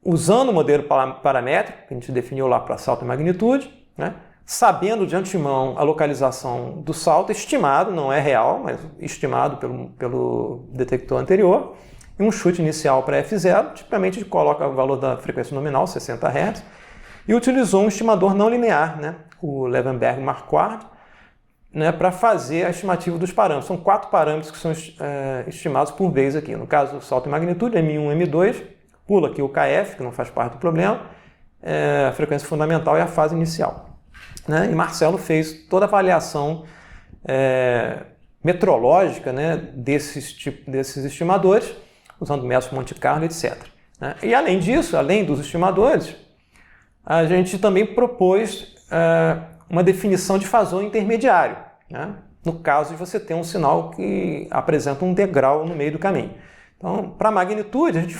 usando o modelo paramétrico que a gente definiu lá para salto em magnitude, né? Sabendo de antemão a localização do salto estimado, não é real, mas estimado pelo detector anterior, e um chute inicial para F0, tipicamente a gente coloca o valor da frequência nominal, 60 Hz, e utilizou um estimador não linear, né, o Levenberg-Marquardt, né, para fazer a estimativa dos parâmetros. São 4 parâmetros que são estimados por vez aqui. No caso do salto em magnitude, M1, M2, pula aqui o KF, que não faz parte do problema, a frequência fundamental e a fase inicial. Né? E Marcelo fez toda a avaliação metrológica, né, desses estimadores, usando métodos Monte Carlo, etc. Né? E além disso, além dos estimadores, a gente também propôs uma definição de fasor intermediário, né? No caso de você ter um sinal que apresenta um degrau no meio do caminho. Então, para a magnitude, a gente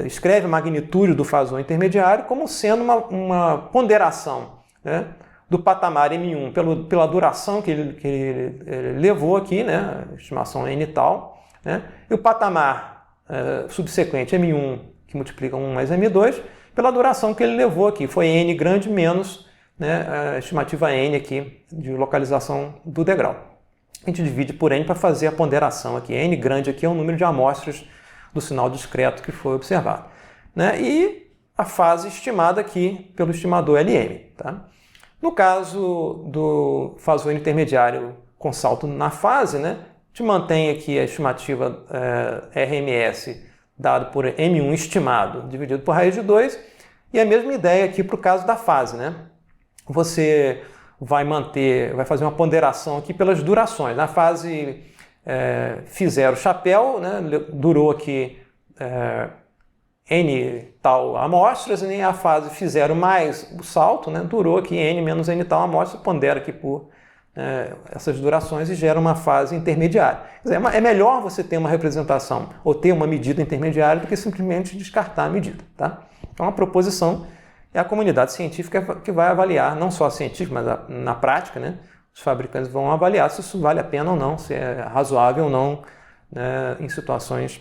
escreve a magnitude do fasor intermediário como sendo uma ponderação, né, do patamar M1 pela duração que ele levou aqui, né, estimação N tal, né, e o patamar subsequente M1, que multiplica 1 mais M2, pela duração que ele levou aqui. Foi N grande menos, né, a estimativa N aqui de localização do degrau. A gente divide por N para fazer a ponderação aqui. N grande aqui é o número de amostras do sinal discreto que foi observado. Né? E a fase estimada aqui pelo estimador LM. Tá? No caso do fasor intermediário com salto na fase, né, a gente mantém aqui a estimativa RMS dado por M1 estimado dividido por raiz de 2, e a mesma ideia aqui para o caso da fase. Né? Você vai fazer uma ponderação aqui pelas durações. Na fase φ0 chapéu, né, durou aqui N tal amostras, e a fase φ0 mais o salto, né, durou aqui N menos N tal amostras, pondera aqui por essas durações e gera uma fase intermediária. Quer dizer, é melhor você ter uma representação ou ter uma medida intermediária do que simplesmente descartar a medida. Tá? Então a proposição é a comunidade científica que vai avaliar, não só a científica, mas na prática, né, os fabricantes vão avaliar se isso vale a pena ou não, se é razoável ou não, né, em situações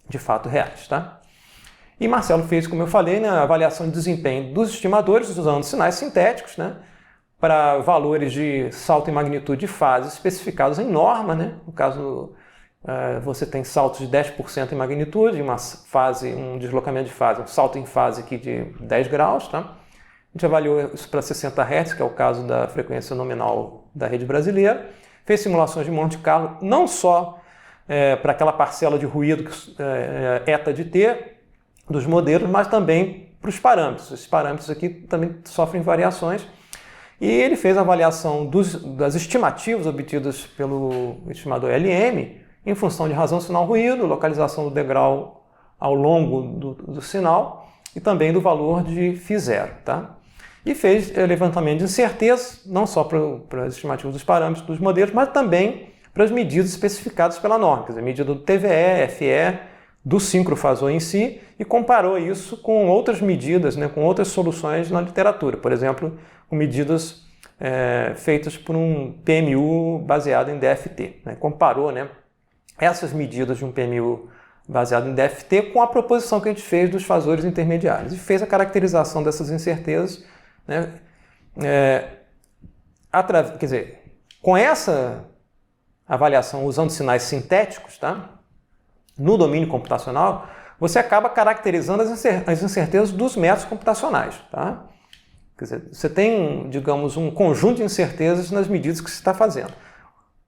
de fato reais. Tá? E Marcelo fez, como eu falei, né, a avaliação de desempenho dos estimadores usando sinais sintéticos, né, para valores de salto em magnitude de fase especificados em norma. Né? No caso, você tem saltos de 10% em magnitude, um deslocamento de fase, um salto em fase aqui de 10 graus. Tá? A gente avaliou isso para 60 Hz, que é o caso da frequência nominal da rede brasileira. Fez simulações de Monte Carlo, não só para aquela parcela de ruído eta de T dos modelos, mas também para os parâmetros. Esses parâmetros aqui também sofrem variações. E ele fez a avaliação das estimativas obtidas pelo estimador LM em função de razão sinal-ruído, localização do degrau ao longo do sinal e também do valor de φ0. Tá? E fez levantamento de incerteza, não só para as estimativas dos parâmetros dos modelos, mas também para as medidas especificadas pela norma, quer dizer, medida do TVE, FE, do sincrofasor em si, e comparou isso com outras medidas, né, com outras soluções na literatura, por exemplo, com medidas feitas por um PMU baseado em DFT. Né? Comparou, né, essas medidas de um PMU baseado em DFT com a proposição que a gente fez dos fasores intermediários, e fez a caracterização dessas incertezas, né, quer dizer, com essa avaliação usando sinais sintéticos, tá? No domínio computacional, você acaba caracterizando as incertezas dos métodos computacionais. Tá? Quer dizer, você tem, digamos, um conjunto de incertezas nas medidas que você está fazendo.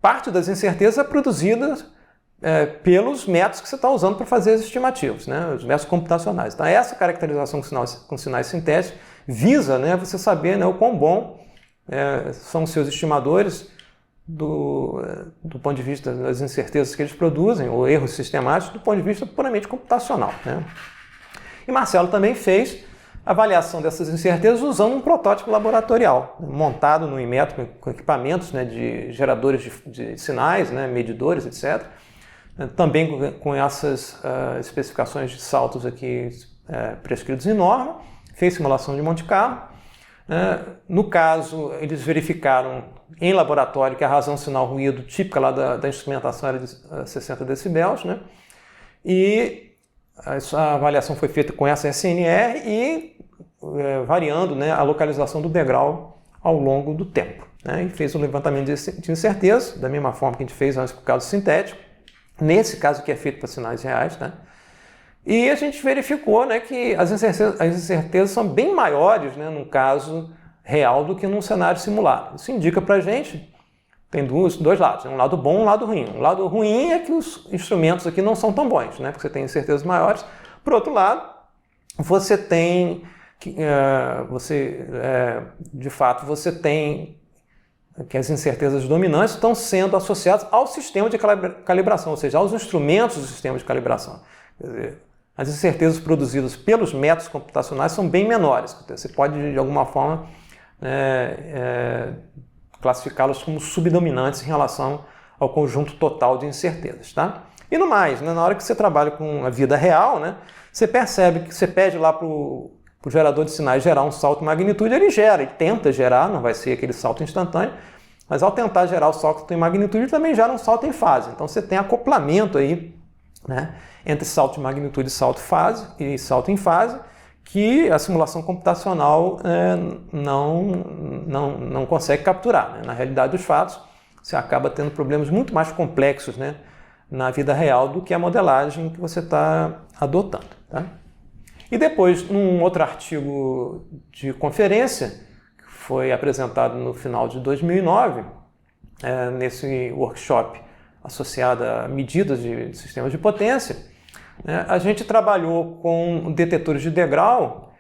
Parte das incertezas é produzida pelos métodos que você está usando para fazer as estimativas, né? Os métodos computacionais. Então, essa caracterização com sinais sintéticos visa, né, você saber, né, o quão bom são os seus estimadores do ponto de vista das incertezas que eles produzem, ou erros sistemáticos, do ponto de vista puramente computacional. Né? E Marcelo também fez avaliação dessas incertezas usando um protótipo laboratorial, montado no Inmetro com equipamentos, né, de geradores de sinais, né, medidores, etc. Também com essas especificações de saltos aqui prescritos em norma, fez simulação de Monte Carlo. No caso, eles verificaram em laboratório que a razão sinal-ruído típica lá da instrumentação era de 60 decibéis, né? E a avaliação foi feita com essa SNR e variando, né, a localização do degrau ao longo do tempo. Né? E fez um levantamento de incerteza, da mesma forma que a gente fez antes com o caso sintético, nesse caso que é feito para sinais reais. Né? E a gente verificou, né, que as incertezas são bem maiores, né, num caso real do que num cenário simulado. Isso indica para a gente, tem dois lados, né, um lado bom e um lado ruim. Um lado ruim é que os instrumentos aqui não são tão bons, né, porque você tem incertezas maiores. Por outro lado, você tem, de fato, você tem que as incertezas dominantes estão sendo associadas ao sistema de calibração, ou seja, aos instrumentos do sistema de calibração. Quer dizer, as incertezas produzidas pelos métodos computacionais são bem menores. Você pode, de alguma forma, classificá-las como subdominantes em relação ao conjunto total de incertezas. Tá? E no mais, né, na hora que você trabalha com a vida real, né, você percebe que você pede lá para o gerador de sinais gerar um salto em magnitude, ele gera, ele tenta gerar, não vai ser aquele salto instantâneo, mas ao tentar gerar o salto em magnitude, ele também gera um salto em fase. Então você tem acoplamento aí, né, entre salto de magnitude e salto em fase, que a simulação computacional não consegue capturar. Né? Na realidade dos fatos, você acaba tendo problemas muito mais complexos, né, na vida real do que a modelagem que você está adotando. Tá? E depois, num outro artigo de conferência, que foi apresentado no final de 2009, nesse workshop associado a medidas de sistemas de potência, a gente trabalhou com detetores de degrau,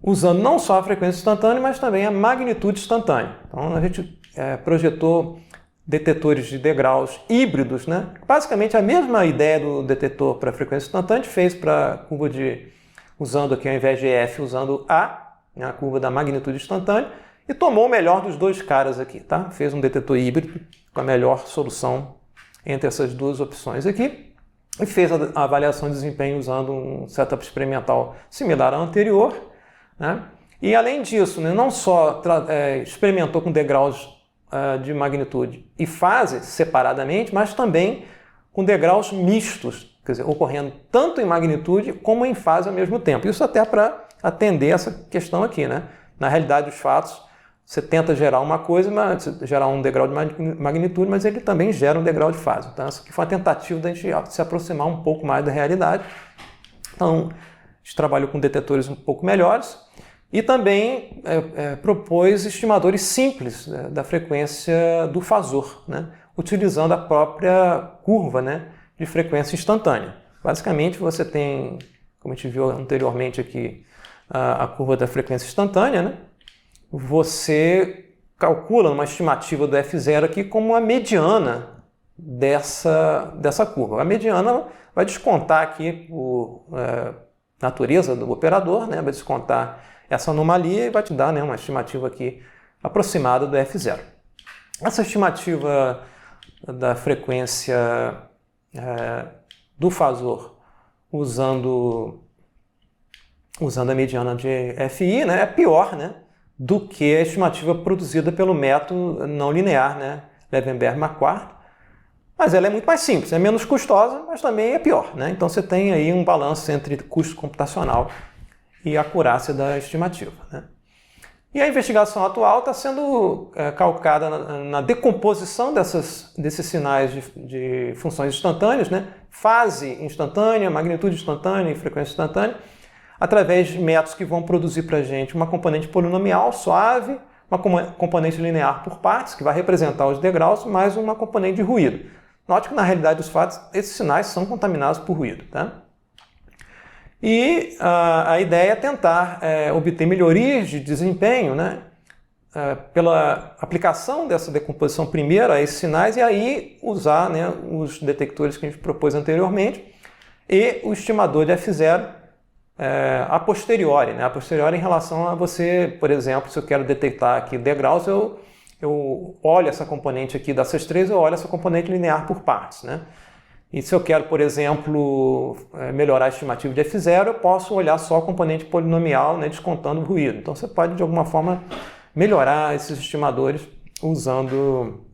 usando não só a frequência instantânea, mas também a magnitude instantânea. Então, a gente projetou detetores de degraus híbridos, né? Basicamente a mesma ideia do detetor para frequência instantânea, a gente fez para a curva usando aqui ao invés de F, usando A, né, a curva da magnitude instantânea, e tomou o melhor dos dois caras aqui. Tá? Fez um detetor híbrido com a melhor solução entre essas duas opções aqui, e fez a avaliação de desempenho usando um setup experimental similar ao anterior. Né? E além disso, né, não só experimentou com degraus de magnitude e fase separadamente, mas também com degraus mistos quer dizer, ocorrendo tanto em magnitude como em fase ao mesmo tempo. Isso até para atender essa questão aqui, né? Na realidade dos fatos, você tenta gerar uma coisa, gerar um degrau de magnitude, mas ele também gera um degrau de fase. Então, essa aqui foi uma tentativa da gente se aproximar um pouco mais da realidade. Então, a gente trabalhou com detetores um pouco melhores e também propôs estimadores simples da frequência do fasor, né? Utilizando a própria curva, né, de frequência instantânea. Basicamente, você tem, como a gente viu anteriormente aqui, a curva da frequência instantânea, né? Você calcula uma estimativa do F0 aqui como a mediana dessa curva. A mediana vai descontar aqui por natureza do operador, né? Vai descontar essa anomalia e vai te dar, né, uma estimativa aqui aproximada do F0. Essa estimativa da frequência do fasor usando a mediana de FI, né, é pior, né, do que a estimativa produzida pelo método não linear, né, Levenberg-Marquardt. Mas ela é muito mais simples, é menos custosa, mas também é pior, né? Então você tem aí um balanço entre custo computacional e acurácia da estimativa, né? E a investigação atual está sendo calcada na decomposição desses sinais de funções instantâneas, né? Fase instantânea, magnitude instantânea e frequência instantânea, através de métodos que vão produzir para a gente uma componente polinomial suave, uma componente linear por partes, que vai representar os degraus, mais uma componente de ruído. Note que, na realidade dos fatos, esses sinais são contaminados por ruído, tá? E a ideia é tentar obter melhorias de desempenho, né, pela aplicação dessa decomposição primeiro a esses sinais e aí usar, né, os detectores que a gente propôs anteriormente e o estimador de F0 a posteriori, né, a posteriori em relação a você, por exemplo, se eu quero detectar aqui degraus, eu olho essa componente aqui dessas três, eu olho essa componente linear por partes, né? E se eu quero, por exemplo, melhorar a estimativa de F0, eu posso olhar só a componente polinomial, né, descontando o ruído. Então você pode, de alguma forma, melhorar esses estimadores usando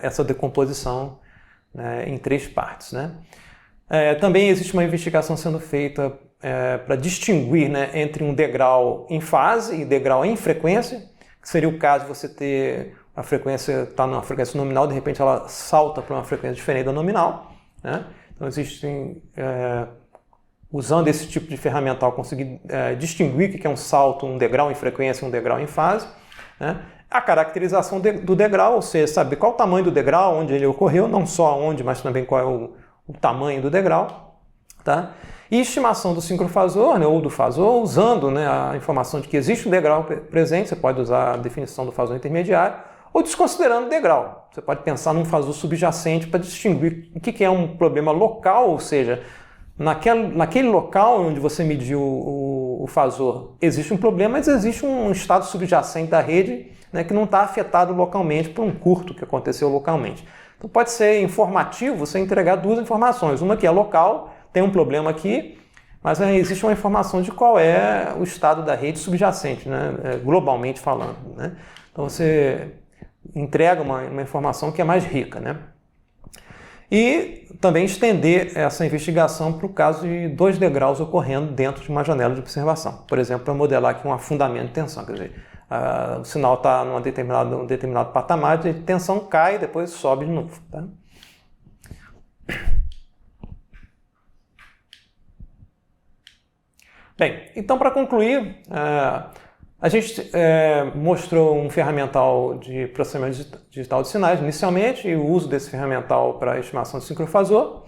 essa decomposição, né, em três partes, né? Também existe uma investigação sendo feita para distinguir, né, entre um degrau em fase e degrau em frequência, que seria o caso de você ter a frequência está numa frequência nominal, de repente ela salta para uma frequência diferente da nominal, né? Então existem, usando esse tipo de ferramental, conseguir distinguir o que é um salto, um degrau em frequência e um degrau em fase, né? A caracterização do degrau, ou seja, saber qual o tamanho do degrau, onde ele ocorreu, não só onde, mas também qual é o tamanho do degrau, tá? E estimação do sincrofasor, né, ou do fasor, usando, né, a informação de que existe um degrau presente, você pode usar a definição do fasor intermediário, ou desconsiderando o degrau. Você pode pensar num fasor subjacente para distinguir o que é um problema local, ou seja, naquele local onde você mediu o fasor, existe um problema, mas existe um estado subjacente da rede, né, que não está afetado localmente por um curto que aconteceu localmente. Então pode ser informativo você entregar duas informações, uma que é local, tem um problema aqui, mas existe uma informação de qual é o estado da rede subjacente, né, globalmente falando, né? Então você entrega uma informação que é mais rica, né? E também estender essa investigação para o caso de dois degraus ocorrendo dentro de uma janela de observação. Por exemplo, para modelar aqui um afundamento de tensão, quer dizer, o sinal está num determinado patamar de tensão, cai e depois sobe de novo, tá? Bem, então para concluir, a gente mostrou um ferramental de processamento digital de sinais inicialmente e o uso desse ferramental para a estimação de sincrofasor.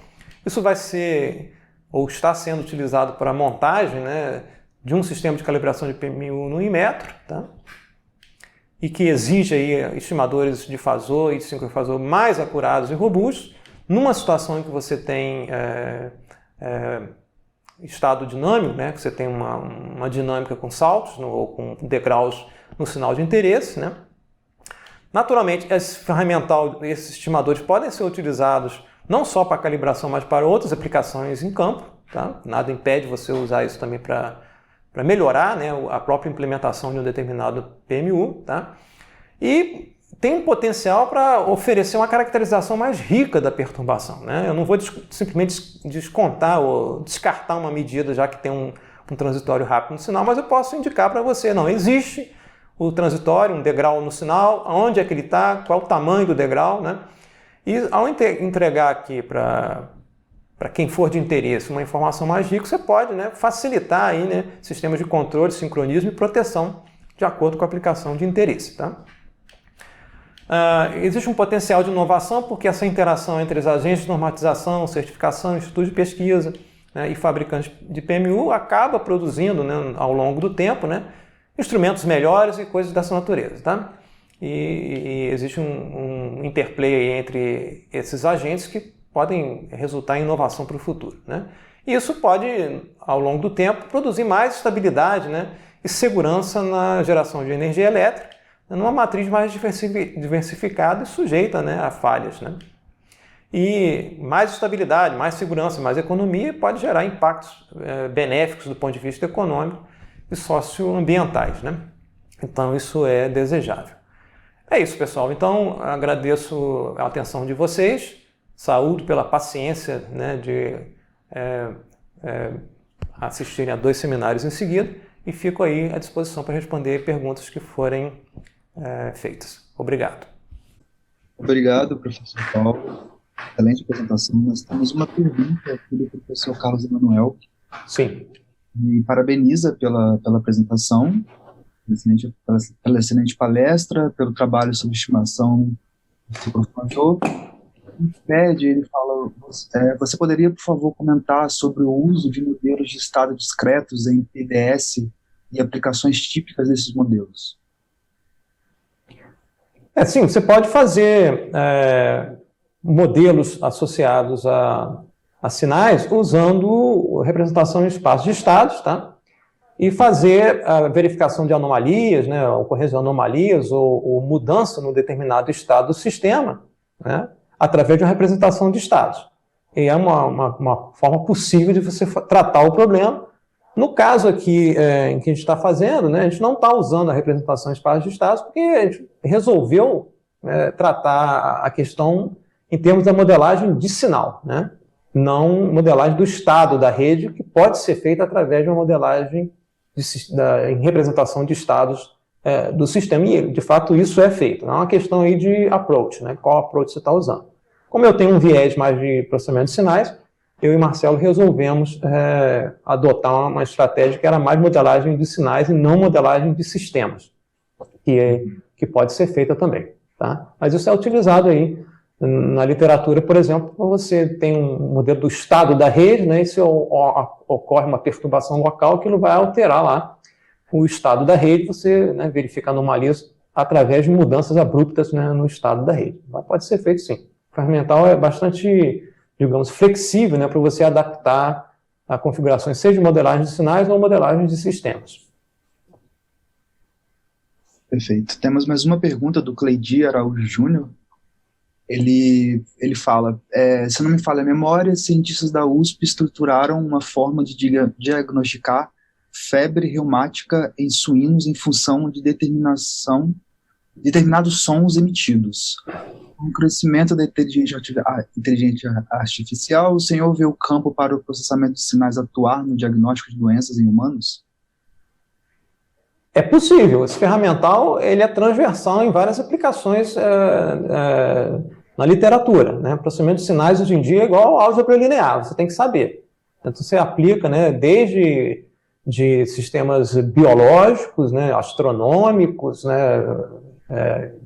Isso vai ser, ou está sendo utilizado para a montagem, né, de um sistema de calibração de PMU no Inmetro, tá? E que exige aí estimadores de fasor e de sincrofasor mais acurados e robustos, numa situação em que você tem estado dinâmico, né, que você tem uma dinâmica com saltos ou com degraus no sinal de interesse, né? Naturalmente, esse ferramental, esses estimadores podem ser utilizados não só para calibração, mas para outras aplicações em campo, tá? Nada impede você usar isso também para melhorar, né, a própria implementação de um determinado PMU, tá? E tem um potencial para oferecer uma caracterização mais rica da perturbação, né? Eu não vou simplesmente descontar ou descartar uma medida já que tem um transitório rápido no sinal, mas eu posso indicar para você, não, existe o transitório, um degrau no sinal, onde é que ele está, qual o tamanho do degrau, né? E ao entregar aqui para quem for de interesse uma informação mais rica, você pode, né, facilitar aí, né, sistemas de controle, sincronismo e proteção de acordo com a aplicação de interesse. Tá? Existe um potencial de inovação porque essa interação entre os agentes de normatização, certificação, institutos de pesquisa, né, e fabricantes de PMU acaba produzindo, né, ao longo do tempo, né, instrumentos melhores e coisas dessa natureza. Tá? E existe um interplay aí entre esses agentes que podem resultar em inovação para o futuro. Né? E isso pode, ao longo do tempo, produzir mais estabilidade, né, e segurança na geração de energia elétrica, numa matriz mais diversificada e sujeita, né, a falhas. Né? E mais estabilidade, mais segurança, mais economia pode gerar impactos benéficos do ponto de vista econômico e socioambientais. Né? Então isso é desejável. É isso, pessoal. Então agradeço a atenção de vocês, saúdo pela paciência, né, de assistirem a 2 seminários em seguida e fico aí à disposição para responder perguntas que forem feitas. Obrigado. Obrigado, professor Paulo. Excelente apresentação. Nós temos uma pergunta aqui do professor Carlos Emanuel. Sim. E parabeniza pela apresentação, pela excelente palestra, pelo trabalho sob estimação do professor. Ele fala, você poderia, por favor, comentar sobre o uso de modelos de estado discretos em PDS e aplicações típicas desses modelos? Sim, você pode fazer modelos associados a sinais usando representação em espaços de estados, tá? E fazer a verificação de anomalias, né, ocorrência de anomalias ou mudança no determinado estado do sistema, né, através de uma representação de estados. E é uma forma possível de você tratar o problema. No caso aqui em que a gente está fazendo, né, a gente não está usando a representação em espaços de estados porque a gente resolveu tratar a questão em termos da modelagem de sinal, né, não modelagem do estado da rede, que pode ser feita através de uma modelagem em representação de estados do sistema, e de fato isso é feito. Não é uma questão aí de approach, né? Qual approach você está usando. Como eu tenho um viés mais de processamento de sinais, eu e Marcelo resolvemos adotar uma estratégia que era mais modelagem de sinais e não modelagem de sistemas, que pode ser feita também. Tá? Mas isso é utilizado aí na literatura, por exemplo, você tem um modelo do estado da rede, né, e se ocorre uma perturbação local, aquilo vai alterar lá o estado da rede, você, né, verifica anomalias através de mudanças abruptas, né, no estado da rede. Mas pode ser feito sim. O ferramental é bastante, digamos, flexível, né, para você adaptar a configurações, seja de modelagem de sinais ou modelagem de sistemas. Perfeito. Temos mais uma pergunta do Cleidi Araújo Júnior. Ele fala, se não me falha a memória, cientistas da USP estruturaram uma forma de diagnosticar febre reumática em suínos em função de determinados sons emitidos. Com o crescimento da inteligência artificial, o senhor vê o campo para o processamento de sinais atuar no diagnóstico de doenças em humanos? É possível. Esse ferramental ele é transversal em várias aplicações na literatura. Né? Processamento de sinais hoje em dia é igual ao álgebra linear, você tem que saber. Então você aplica, né, desde de sistemas biológicos, né, astronômicos, né,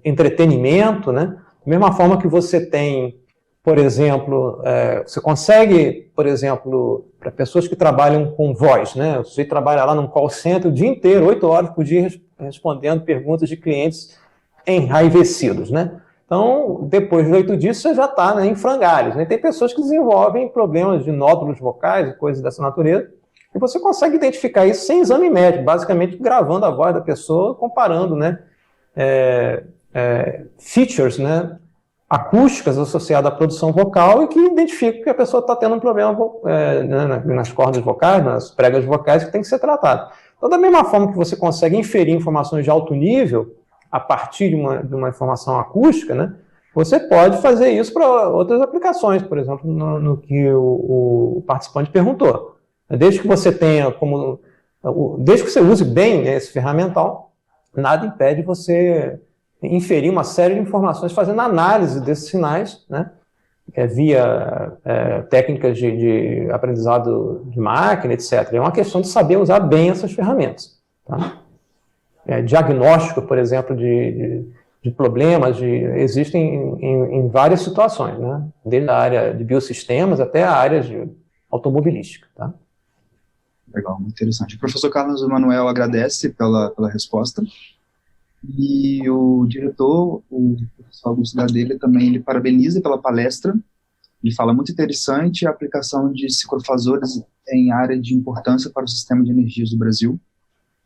entretenimento, né? Da mesma forma que você tem, por exemplo, você consegue, por exemplo, para pessoas que trabalham com voz, né? Você trabalha lá num call center o dia inteiro, 8 horas por dia, respondendo perguntas de clientes enraivecidos, né? Então, depois de 8 dias, você já está, né, em frangalhos. Né? Tem pessoas que desenvolvem problemas de nódulos vocais e coisas dessa natureza, e você consegue identificar isso sem exame médico, basicamente gravando a voz da pessoa, comparando, né, features, né, acústicas associadas à produção vocal e que identificam que a pessoa está tendo um problema nas cordas vocais, nas pregas vocais, que tem que ser tratado. Então, da mesma forma que você consegue inferir informações de alto nível a partir de uma informação acústica, né, você pode fazer isso para outras aplicações, por exemplo, no que o participante perguntou. Desde que você tenha desde que você use bem, né, esse ferramental, nada impede você inferir uma série de informações fazendo análise desses sinais, né, via técnicas de aprendizado de máquina, etc. É uma questão de saber usar bem essas ferramentas. Tá? Diagnóstico, por exemplo, de problemas existem em várias situações, né? Desde a área de biosistemas até a área de automobilística. Tá? Legal, muito interessante. O professor Carlos Manuel agradece pela resposta, e o diretor, o professor Augusto Gadelha, também ele parabeniza pela palestra. Ele fala muito interessante a aplicação de sincrofasores em área de importância para o sistema de energias do Brasil.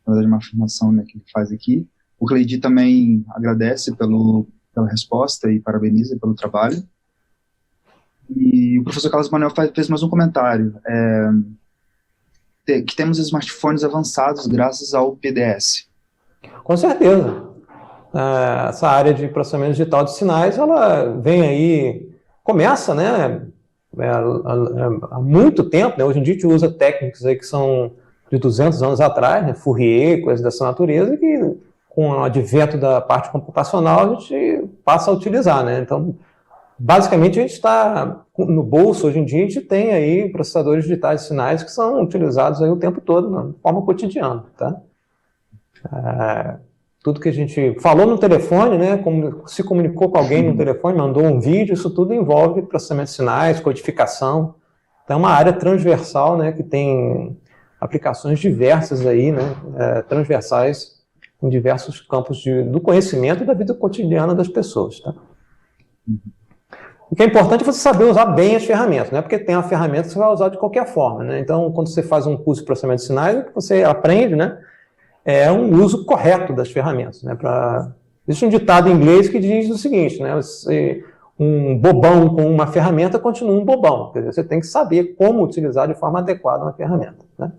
Na verdade, uma afirmação, né, que ele faz aqui. O Cleidi também agradece pela resposta e parabeniza pelo trabalho. E o professor Carlos Manuel fez mais um comentário, que temos smartphones avançados graças ao PDS. Com certeza. Essa área de processamento digital de sinais, ela vem aí, começa, né, há muito tempo, né? Hoje em dia a gente usa técnicas aí que são de 200 anos atrás, né, Fourier, coisas dessa natureza, que com o advento da parte computacional a gente passa a utilizar, né? Então, basicamente a gente está no bolso, hoje em dia a gente tem aí processadores digitais de sinais que são utilizados aí o tempo todo, de forma cotidiana, tá? Tudo que a gente falou no telefone, né, como se comunicou com alguém no telefone, mandou um vídeo, isso tudo envolve processamento de sinais, codificação. Então é uma área transversal, né, que tem aplicações diversas aí, né, transversais em diversos campos do conhecimento e da vida cotidiana das pessoas. Tá? O que é importante é você saber usar bem as ferramentas, né, porque tem uma ferramenta que você vai usar de qualquer forma. Né? Então, quando você faz um curso de processamento de sinais, o que você aprende, né, é um uso correto das ferramentas. Né, existe um ditado em inglês que diz o seguinte, né, um bobão com uma ferramenta continua um bobão. Quer dizer, você tem que saber como utilizar de forma adequada uma ferramenta. Né?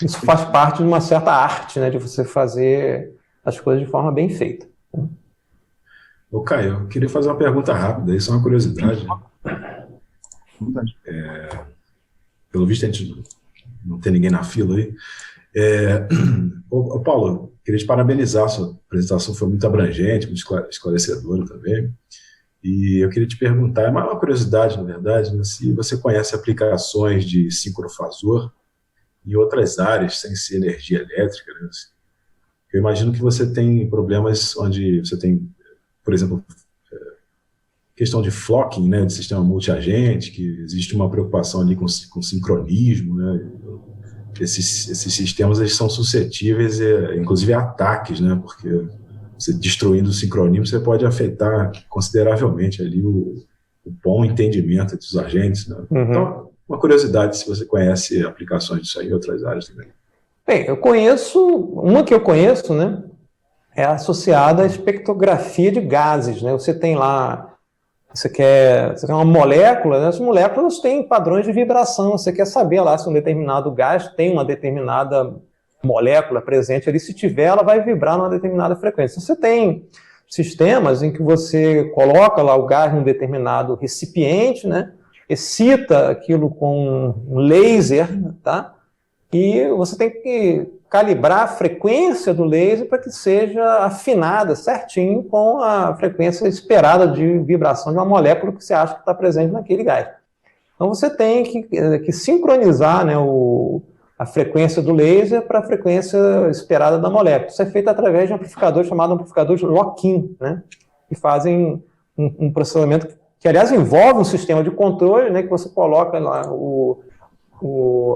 Isso faz parte de uma certa arte, né, de você fazer as coisas de forma bem feita. Né? Ô, Caio, eu queria fazer uma pergunta rápida, isso é uma curiosidade. Pelo visto, a gente não tem ninguém na fila aí. Ô, Paulo, queria te parabenizar, a sua apresentação foi muito abrangente, muito esclarecedora também, e eu queria te perguntar, é uma curiosidade, na verdade, né, se você conhece aplicações de sincrofasor em outras áreas, sem ser energia elétrica, né? Eu imagino que você tem problemas onde você tem, por exemplo, questão de flocking, né, de sistema multiagente, que existe uma preocupação ali com sincronismo, né? Esses sistemas eles são suscetíveis, inclusive, a ataques, né? Porque você destruindo o sincronismo, você pode afetar consideravelmente ali o bom entendimento dos agentes. Né? Uhum. Então, uma curiosidade se você conhece aplicações disso aí em outras áreas também. Bem, uma que eu conheço, né, é associada à espectrografia de gases. Né? Você tem lá, você quer uma molécula, né? As moléculas têm padrões de vibração, você quer saber lá se um determinado gás tem uma determinada molécula presente ali, se tiver, ela vai vibrar numa determinada frequência. Você tem sistemas em que você coloca lá o gás num determinado recipiente, né? Excita aquilo com um laser, tá? E você tem que calibrar a frequência do laser para que seja afinada certinho com a frequência esperada de vibração de uma molécula que você acha que está presente naquele gás. Então você tem que sincronizar, né, a frequência do laser para a frequência esperada da molécula. Isso é feito através de um amplificador chamado amplificador de lock-in, né, que fazem um processamento que, aliás, envolve um sistema de controle, né, que você coloca lá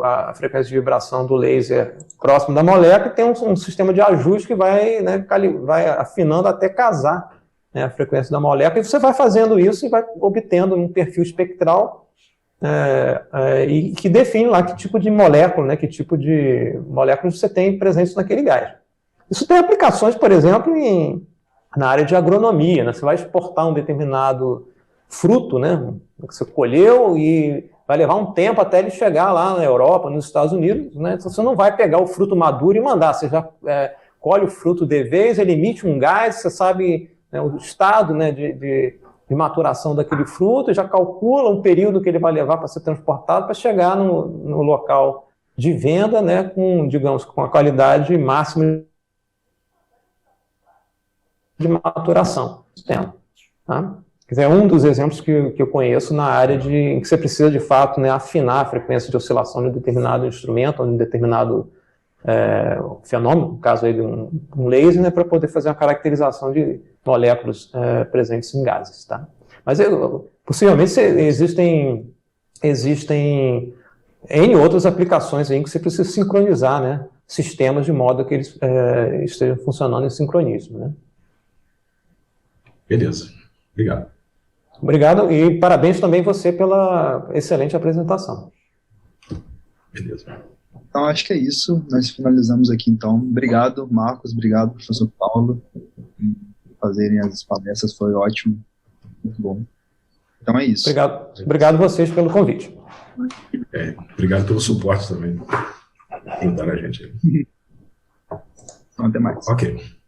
a frequência de vibração do laser próximo da molécula e tem um sistema de ajuste que vai, né, vai afinando até casar, né, a frequência da molécula, e você vai fazendo isso e vai obtendo um perfil espectral e que define lá que tipo de molécula, né, que tipo de moléculas você tem presentes naquele gás. Isso tem aplicações, por exemplo, na área de agronomia, né? Você vai exportar um determinado fruto, né, que você colheu e vai levar um tempo até ele chegar lá na Europa, nos Estados Unidos, né? Então você não vai pegar o fruto maduro e mandar, você já colhe o fruto de vez, ele emite um gás, você sabe, né, o estado, né, de maturação daquele fruto, e já calcula um período que ele vai levar para ser transportado para chegar no local de venda, né, com, digamos, com a qualidade máxima de maturação. Tá? Quer dizer, é um dos exemplos que eu conheço na área em que você precisa, de fato, né, afinar a frequência de oscilação de um determinado instrumento, ou de um determinado fenômeno, no caso aí de um laser, né, para poder fazer uma caracterização de moléculas presentes em gases. Tá? Mas, possivelmente, existem N outras aplicações aí em que você precisa sincronizar, né, sistemas de modo que eles estejam funcionando em sincronismo. Né? Beleza. Obrigado. Obrigado e parabéns também você pela excelente apresentação. Beleza. Então, acho que é isso. Nós finalizamos aqui, então. Obrigado, Marcos. Obrigado, professor Paulo. Por fazerem as palestras, foi ótimo. Muito bom. Então, é isso. Obrigado a vocês pelo convite. Obrigado pelo suporte também. Ajudar a gente. Então, até mais. Ok.